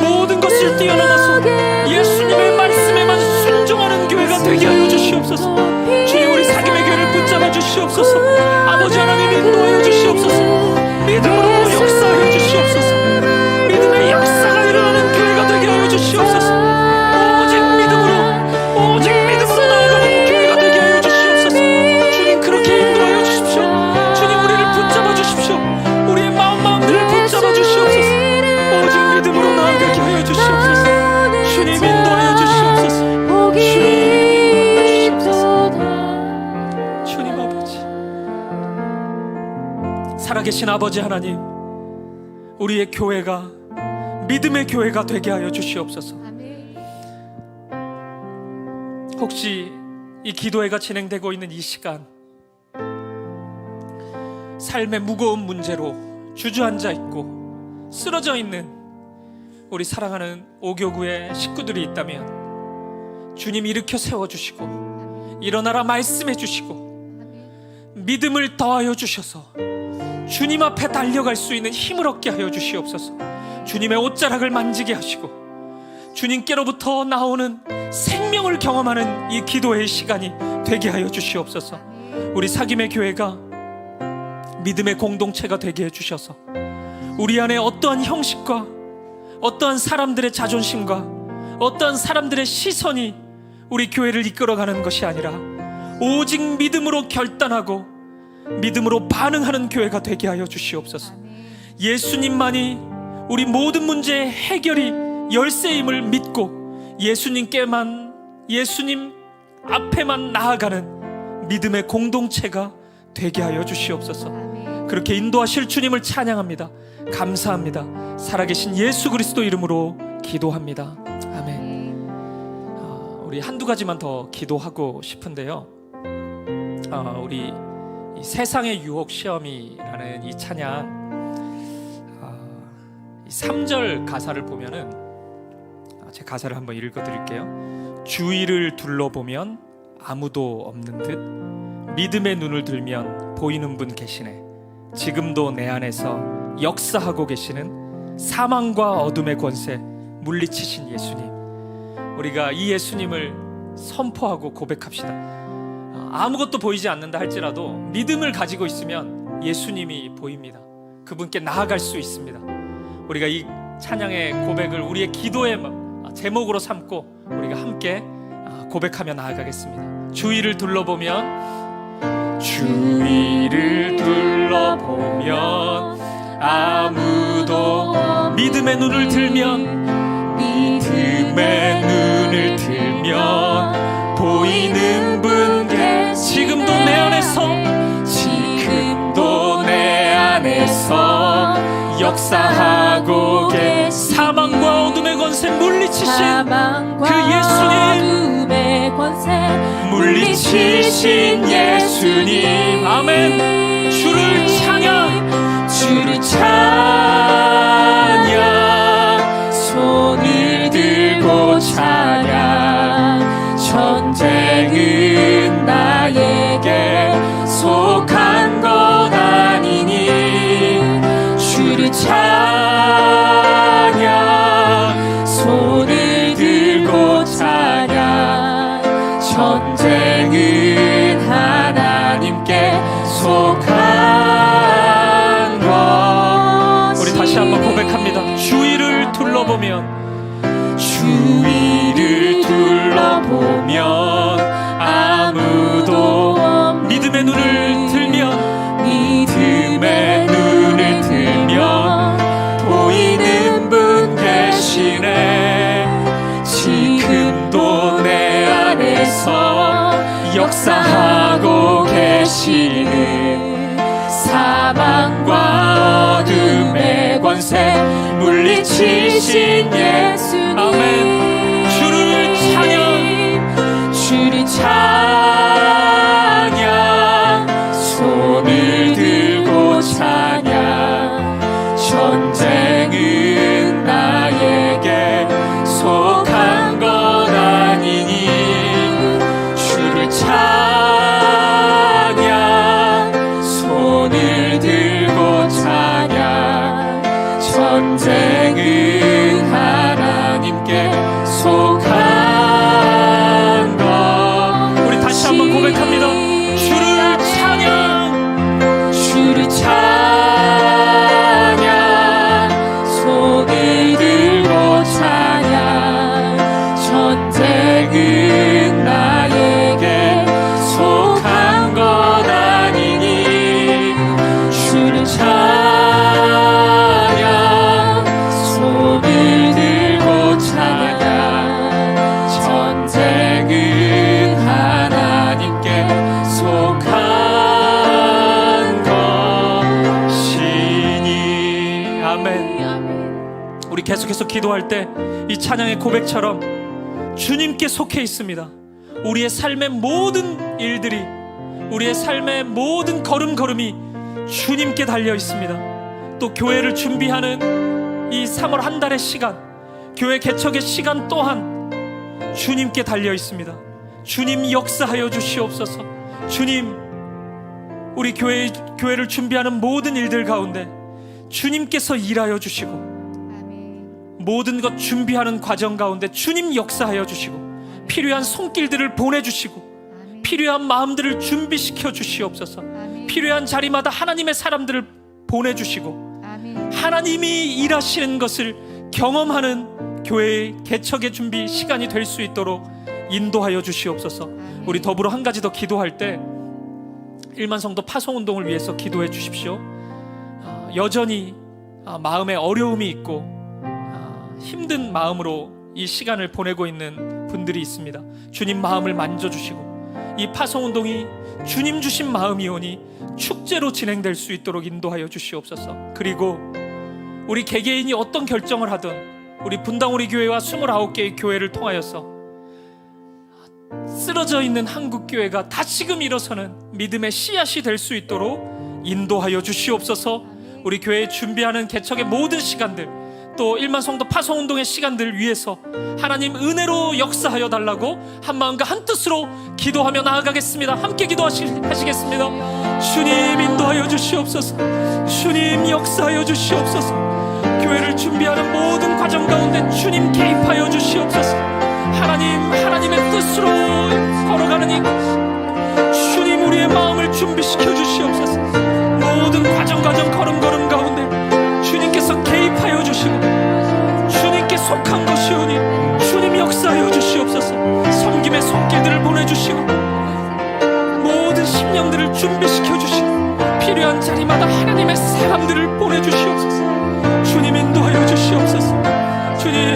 모든 것을 뛰어넘어서 예수님의 말씀에만 순종하는 교회가 되게 하여 주시옵소서. 주님, 우리 사김의 교회를 붙잡아 주시옵소서. 아버지 하나님 인도하여 주시옵소서. 믿음으로 역사하여 주시옵소서. 믿음의 역사가 일어나는 교회가 되게 하여 주시옵소서. 오직 믿음으로 나아가는 교회가 되게 하여 주시옵소서. 주님, 그렇게 인도하여 주십시오. 주님, 우리를 붙잡아 주십시오. 우리의 마음들을 붙잡아 주시옵소서. 오직 믿음으로 나아가게 하여 주시옵소서. 주님 인도하여 주시옵소서. 주님 주시옵소서. 주님 아버지, 살아계신 아버지 하나님, 우리의 교회가 믿음의 교회가 되게 하여 주시옵소서. 혹시 이 기도회가 진행되고 있는 이 시간, 삶의 무거운 문제로 주저앉아 있고 쓰러져 있는 우리 사랑하는 오교구의 식구들이 있다면 주님 일으켜 세워주시고, 일어나라 말씀해 주시고, 믿음을 더하여 주셔서 주님 앞에 달려갈 수 있는 힘을 얻게 하여 주시옵소서. 주님의 옷자락을 만지게 하시고, 주님께로부터 나오는 생명을 경험하는 이 기도의 시간이 되게 하여 주시옵소서. 우리 사김의 교회가 믿음의 공동체가 되게 해주셔서 우리 안에 어떠한 형식과 어떠한 사람들의 자존심과 어떠한 사람들의 시선이 우리 교회를 이끌어가는 것이 아니라 오직 믿음으로 결단하고 믿음으로 반응하는 교회가 되게 하여 주시옵소서. 예수님만이 우리 모든 문제의 해결이 열쇠임을 믿고 예수님 앞에만 나아가는 믿음의 공동체가 되게 하여 주시옵소서. 그렇게 인도하실 주님을 찬양합니다. 감사합니다. 살아계신 예수 그리스도 이름으로 기도합니다. 아멘. 우리 한두 가지만 더 기도하고 싶은데요. 우리 이 세상의 유혹 시험이라는 이 찬양 3절 가사를 보면은, 제 가사를 한번 읽어드릴게요. 주위를 둘러보면 아무도 없는 듯 믿음의 눈을 들면 보이는 분 계시네. 지금도 내 안에서 역사하고 계시는 사망과 어둠의 권세 물리치신 예수님. 우리가 이 예수님을 선포하고 고백합시다. 아무것도 보이지 않는다 할지라도 믿음을 가지고 있으면 예수님이 보입니다. 그분께 나아갈 수 있습니다. 우리가 이 찬양의 고백을 우리의 기도의 제목으로 삼고 우리가 함께 고백하며 나아가겠습니다. 주위를 둘러보면, 주위를 둘러보면 아무도, 믿음의 눈을 들면, 믿음의 눈을 들면 보이는 분께, 지금도 내 안에서, 지금도 내 안에서 역사하고 사망과 어둠의 권세 물리치신 그 예수님, 물리치신 예수님. 아멘. 주를 찬양, 주를 찬양, 손을 들고 찬양. 전쟁은 나에게 속한 것 아니니 주를 찬양, 손을 들고 찬양. 전쟁은 하나님께 속한 것. 우리 다시 한번 고백합니다. 주위를 둘러보면, 주위를 둘러보면 아무도, 믿음의 눈을 들면, 믿음의 눈을 들면 보이는 분 계시네. 지금도 내 안에서 역사하고 계시는 사망과 어둠의 권세 물리치신 예수님. 아멘. 주를 찬양, 주를 찬양, 손을 들고 찬양. 전쟁은 나에게 속한 것 아니니 주를 찬양, 손을 들고 찬양. 전쟁은 하나님께 속한 것. 우리 다시 한번 고백합니다. 주를 찬양, 주를 찬양, 손을 들고 찬양. 전쟁은 나에게 속한 것 아니니 주를 찬양, 손을 들고 찬양. 전쟁은 하나님께 속한 것이니. 아멘. 우리 계속해서 기도할 때 이 찬양의 고백처럼 주님께 속해 있습니다. 우리의 삶의 모든 일들이, 우리의 삶의 모든 걸음걸음이 주님께 달려 있습니다. 또 교회를 준비하는 이 3월 한 달의 시간, 교회 개척의 시간 또한 주님께 달려 있습니다. 주님 역사하여 주시옵소서. 주님, 우리 교회를 준비하는 모든 일들 가운데 주님께서 일하여 주시고, 모든 것 준비하는 과정 가운데 주님 역사하여 주시고, 필요한 손길들을 보내주시고, 필요한 마음들을 준비시켜 주시옵소서. 필요한 자리마다 하나님의 사람들을 보내주시고, 하나님이 일하시는 것을 경험하는 교회의 개척의 준비 시간이 될 수 있도록 인도하여 주시옵소서. 우리 더불어 한 가지 더 기도할 때 1만 성도 파송운동을 위해서 기도해 주십시오. 여전히 마음에 어려움이 있고 힘든 마음으로 이 시간을 보내고 있는 분들이 있습니다. 주님 마음을 만져주시고 이 파송운동이 주님 주신 마음이오니 축제로 진행될 수 있도록 인도하여 주시옵소서. 그리고 우리 개개인이 어떤 결정을 하든 우리 분당우리 교회와 29개의 교회를 통하여서 쓰러져 있는 한국교회가 다시금 일어서는 믿음의 씨앗이 될 수 있도록 인도하여 주시옵소서. 우리 교회에 준비하는 개척의 모든 시간들, 또 1만 성도 파송운동의 시간들 위해서 하나님 은혜로 역사하여 달라고 한마음과 한뜻으로 기도하며 나아가겠습니다. 함께 기도하시겠습니다. 주님 인도하여 주시옵소서. 주님 역사하여 주시옵소서. 교회를 준비하는 모든 과정 가운데 주님 개입하여 주시옵소서. 하나님의 뜻으로 걸어가는 이 주님 우리의 마음을 준비시켜 주시옵소서. 모든 과정 걸음 가운데 주님께서 개입하여 주시고 주님께 속한 것이오니 주님 역사하여 주시옵소서. 섬김의 손길들을 보내주시고 모든 심령들을 준비시켜 주시고 필요한 자리마다 하나님의 사람들을 보내주시옵소서. 주님 인도하여 주시옵소서. 주님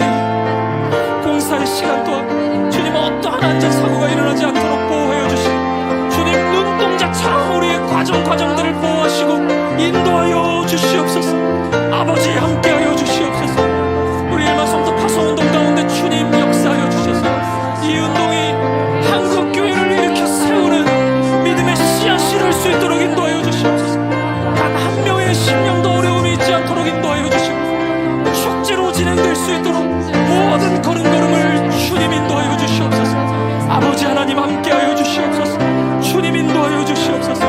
공사의 시간 또한 주님 어떠한 안전사고가 일어나지 않도록 보호하여 주시고 주님 눈동자처럼 우리의 과정들을 보호하시고 인도하여 주시옵소서. 아버지 함께하여 주시옵소서. 우리 1만 성도 파송운동 가운데 주님 역사하여 주셔서 이 운동이 한국교회를 일으켜 세우는 믿음의 씨앗이 될 수 있도록 인도하여 주시옵소서. 단 한 명의 심령도 어려움이 있지 않도록 인도하여 주시고 축제로 진행될 수 있도록 모든 걸음을 주님 인도하여 주시옵소서. 아버지 하나님 함께하여 주시옵소서. 주님 인도하여 주시옵소서.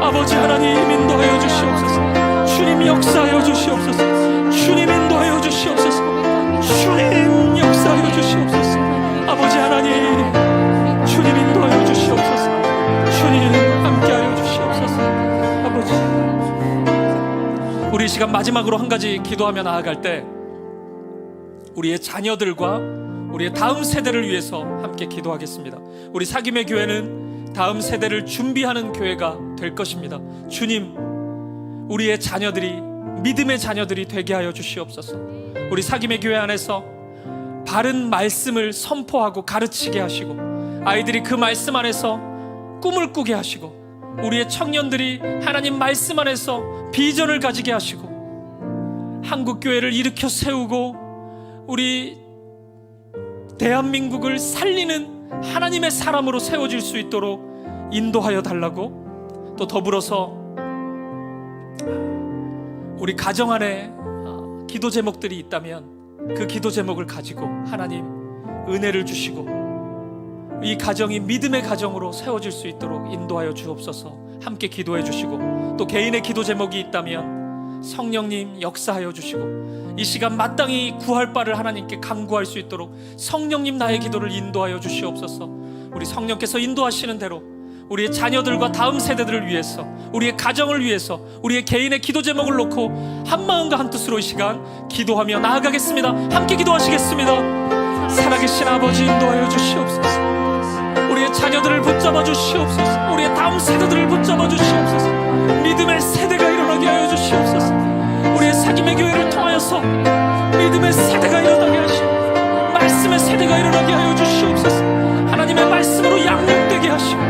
아버지 하나님 인도하여 주시옵소서. 주님 역사하여 주시옵소서. 주님 인도하여 주시옵소서. 주님 역사하여 주시옵소서. 아버지 하나님 주님 인도하여 주시옵소서. 주님 함께하여 주시옵소서. 아버지 우리 시간 마지막으로 한 가지 기도하며 나아갈 때 우리의 자녀들과 우리의 다음 세대를 위해서 함께 기도하겠습니다. 우리 사김의 교회는 다음 세대를 준비하는 교회가 될 것입니다. 주님 우리의 자녀들이 믿음의 자녀들이 되게 하여 주시옵소서. 우리 사김의 교회 안에서 바른 말씀을 선포하고 가르치게 하시고 아이들이 그 말씀 안에서 꿈을 꾸게 하시고 우리의 청년들이 하나님 말씀 안에서 비전을 가지게 하시고 한국교회를 일으켜 세우고 우리 대한민국을 살리는 하나님의 사람으로 세워질 수 있도록 인도하여 달라고, 또 더불어서 우리 가정 안에 기도 제목들이 있다면 그 기도 제목을 가지고 하나님 은혜를 주시고 이 가정이 믿음의 가정으로 세워질 수 있도록 인도하여 주옵소서. 함께 기도해 주시고, 또 개인의 기도 제목이 있다면 성령님 역사하여 주시고 이 시간 마땅히 구할 바를 하나님께 간구할 수 있도록 성령님 나의 기도를 인도하여 주시옵소서. 우리 성령께서 인도하시는 대로 우리의 자녀들과 다음 세대들을 위해서, 우리의 가정을 위해서, 우리의 개인의 기도 제목을 놓고 한마음과 한뜻으로 이 시간 기도하며 나아가겠습니다. 함께 기도하시겠습니다. 살아계신 아버지 인도하여 주시옵소서. 우리의 자녀들을 붙잡아 주시옵소서. 우리의 다음 세대들을 붙잡아 주시옵소서. 믿음의 세대가 일어나게 하여 주시옵소서. 우리의 사김의 교회를 통하여서 믿음의 세대가 일어나게 하시고 말씀의 세대가 일어나게 하여 주시옵소서. 하나님의 말씀으로 양육되게 하시고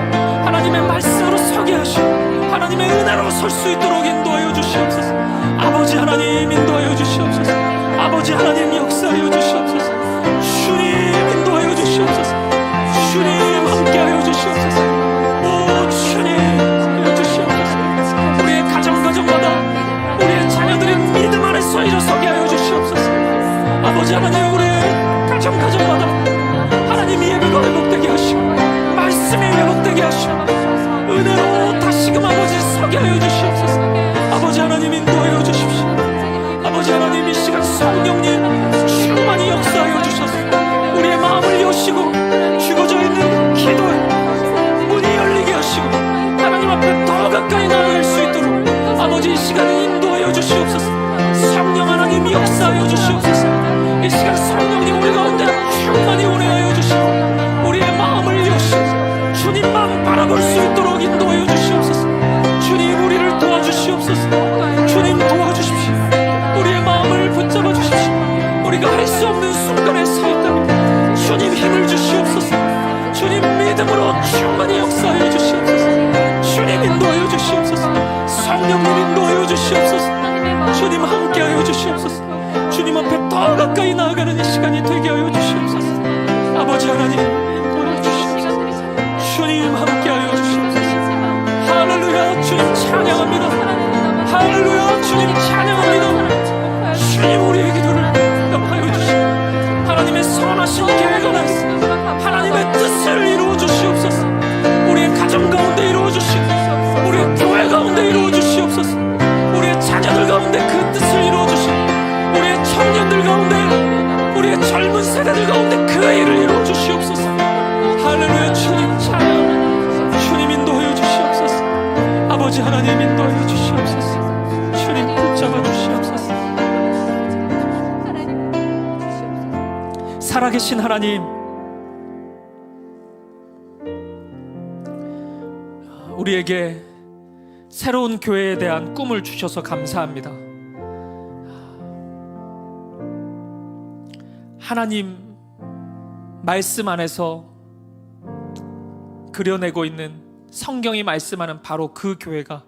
하나님의 말씀으로 서게 하시고 하나님의 은혜로 설 수 있도록 인도하여 주시옵소서. 아버지 하나님 인도하여 주시옵소서. 아버지 하나님 역사하여 주시옵소서. 주님 인도하여 주시옵소서. 주님 함께하여 주시옵소서. 오 주님 하여 주시옵소서. 우리의 가정마다 우리의 자녀들의 믿음 안에서 일어서게 하여 주시옵소서. 아버지 하나님 우리의 가정마다 하나님이 예배가 회복되게 하시고 말씀이 회복되게 하시고 은혜로 다시금 아버지 서게 하여 주시옵소서. 아버지 하나님 인도하여 주십시오. 아버지 하나님 이 시간 성령님 충만히 역사하여 주셔서 우리의 마음을 여시고 죽어져 있는 기도에 문이 열리게 하시고 하나님 앞에 더 가까이 나아갈 수 있도록 아버지 이 시간에 인도하여 주시옵소서. 성령 하나님 역사하여 주시옵소서. 이 시간 성령님 우리 가운데 충만히 운행하여 주시고 우리의 마음을 여시고 주님만 바라볼 수 있도록 인도하여 주시옵소서. 주님 우리를 도와주시옵소서. 주님 도와주십시오. 우리의 마음을 붙잡아 주십시오. 우리가 할 수 없는 순간에 서 있다면 주님 힘을 주시옵소서. 주님 믿음으로 충만히 역사하여 찬양합니다. 할렐루야. 주님 찬양합니다. 주님 우리의 기도를 응답하여 주시고 하나님의 선하신 계획 안에서 하나님의 뜻을 이루어 주시옵소서. 우리의 가정 가운데 이루어 주시고 우리의 교회 가운데 이루어 주시옵소서. 우리의 자녀들 가운데 그 뜻을 이루어 주시고 우리의 청년들 가운데 우리의 젊은 세대들 가운데 그 일을 이루어 주시옵소서. 할렐루야. 주님 찬양합니다. 주님 인도하여 주시옵소서. 아버지 하나님 인도하여 주시옵소서. 주님 붙잡아 주시옵소서. 살아계신 하나님, 우리에게 새로운 교회에 대한 꿈을 주셔서 감사합니다. 하나님 말씀 안에서 그려내고 있는 성경이 말씀하는 바로 그 교회가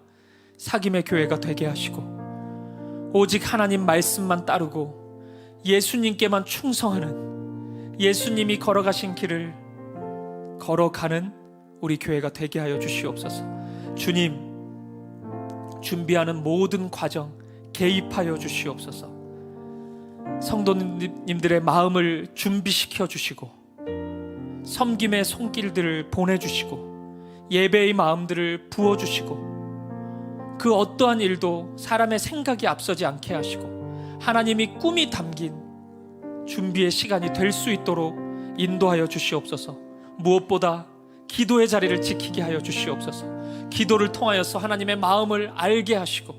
사귐의 교회가 되게 하시고 오직 하나님 말씀만 따르고 예수님께만 충성하는, 예수님이 걸어가신 길을 걸어가는 우리 교회가 되게 하여 주시옵소서. 주님, 준비하는 모든 과정 개입하여 주시옵소서. 성도님들의 마음을 준비시켜 주시고 섬김의 손길들을 보내주시고 예배의 마음들을 부어주시고 그 어떠한 일도 사람의 생각이 앞서지 않게 하시고 하나님이 꿈이 담긴 준비의 시간이 될 수 있도록 인도하여 주시옵소서. 무엇보다 기도의 자리를 지키게 하여 주시옵소서. 기도를 통하여서 하나님의 마음을 알게 하시고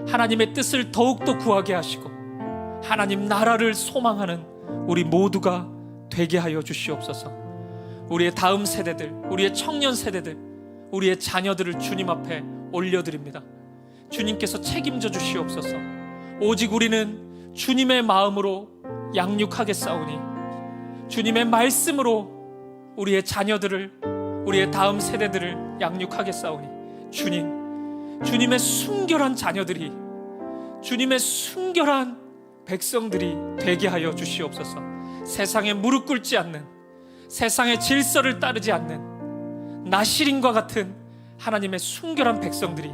하나님의 뜻을 더욱더 구하게 하시고 하나님 나라를 소망하는 우리 모두가 되게 하여 주시옵소서. 우리의 다음 세대들, 우리의 청년 세대들, 우리의 자녀들을 주님 앞에 올려드립니다. 주님께서 책임져 주시옵소서. 오직 우리는 주님의 마음으로 양육하겠사오니 주님의 말씀으로 우리의 자녀들을, 우리의 다음 세대들을 양육하겠사오니 주님, 주님의 순결한 자녀들이, 주님의 순결한 백성들이 되게 하여 주시옵소서. 세상에 무릎 꿇지 않는, 세상의 질서를 따르지 않는 나실인과 같은 하나님의 순결한 백성들이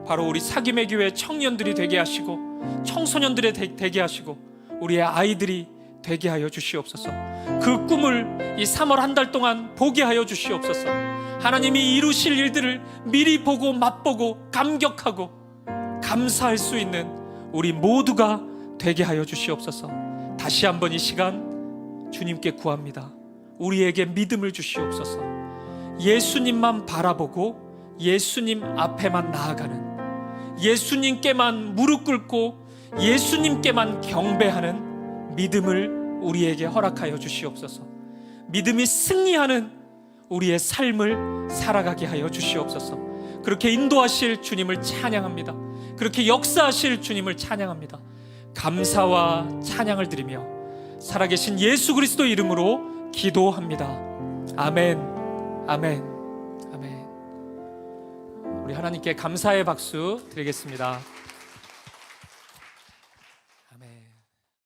바로 우리 사귐의 교회 청년들이 되게 하시고 청소년들이 되게 하시고 우리의 아이들이 되게 하여 주시옵소서. 그 꿈을 이 3월 한 달 동안 보게 하여 주시옵소서. 하나님이 이루실 일들을 미리 보고 맛보고 감격하고 감사할 수 있는 우리 모두가 되게 하여 주시옵소서. 다시 한번 이 시간 주님께 구합니다. 우리에게 믿음을 주시옵소서. 예수님만 바라보고 예수님 앞에만 나아가는, 예수님께만 무릎 꿇고 예수님께만 경배하는 믿음을 우리에게 허락하여 주시옵소서. 믿음이 승리하는 우리의 삶을 살아가게 하여 주시옵소서. 그렇게 인도하실 주님을 찬양합니다. 그렇게 역사하실 주님을 찬양합니다. 감사와 찬양을 드리며 살아계신 예수 그리스도 이름으로 기도합니다. 아멘, 아멘, 아멘. 우리 하나님께 감사의 박수 드리겠습니다.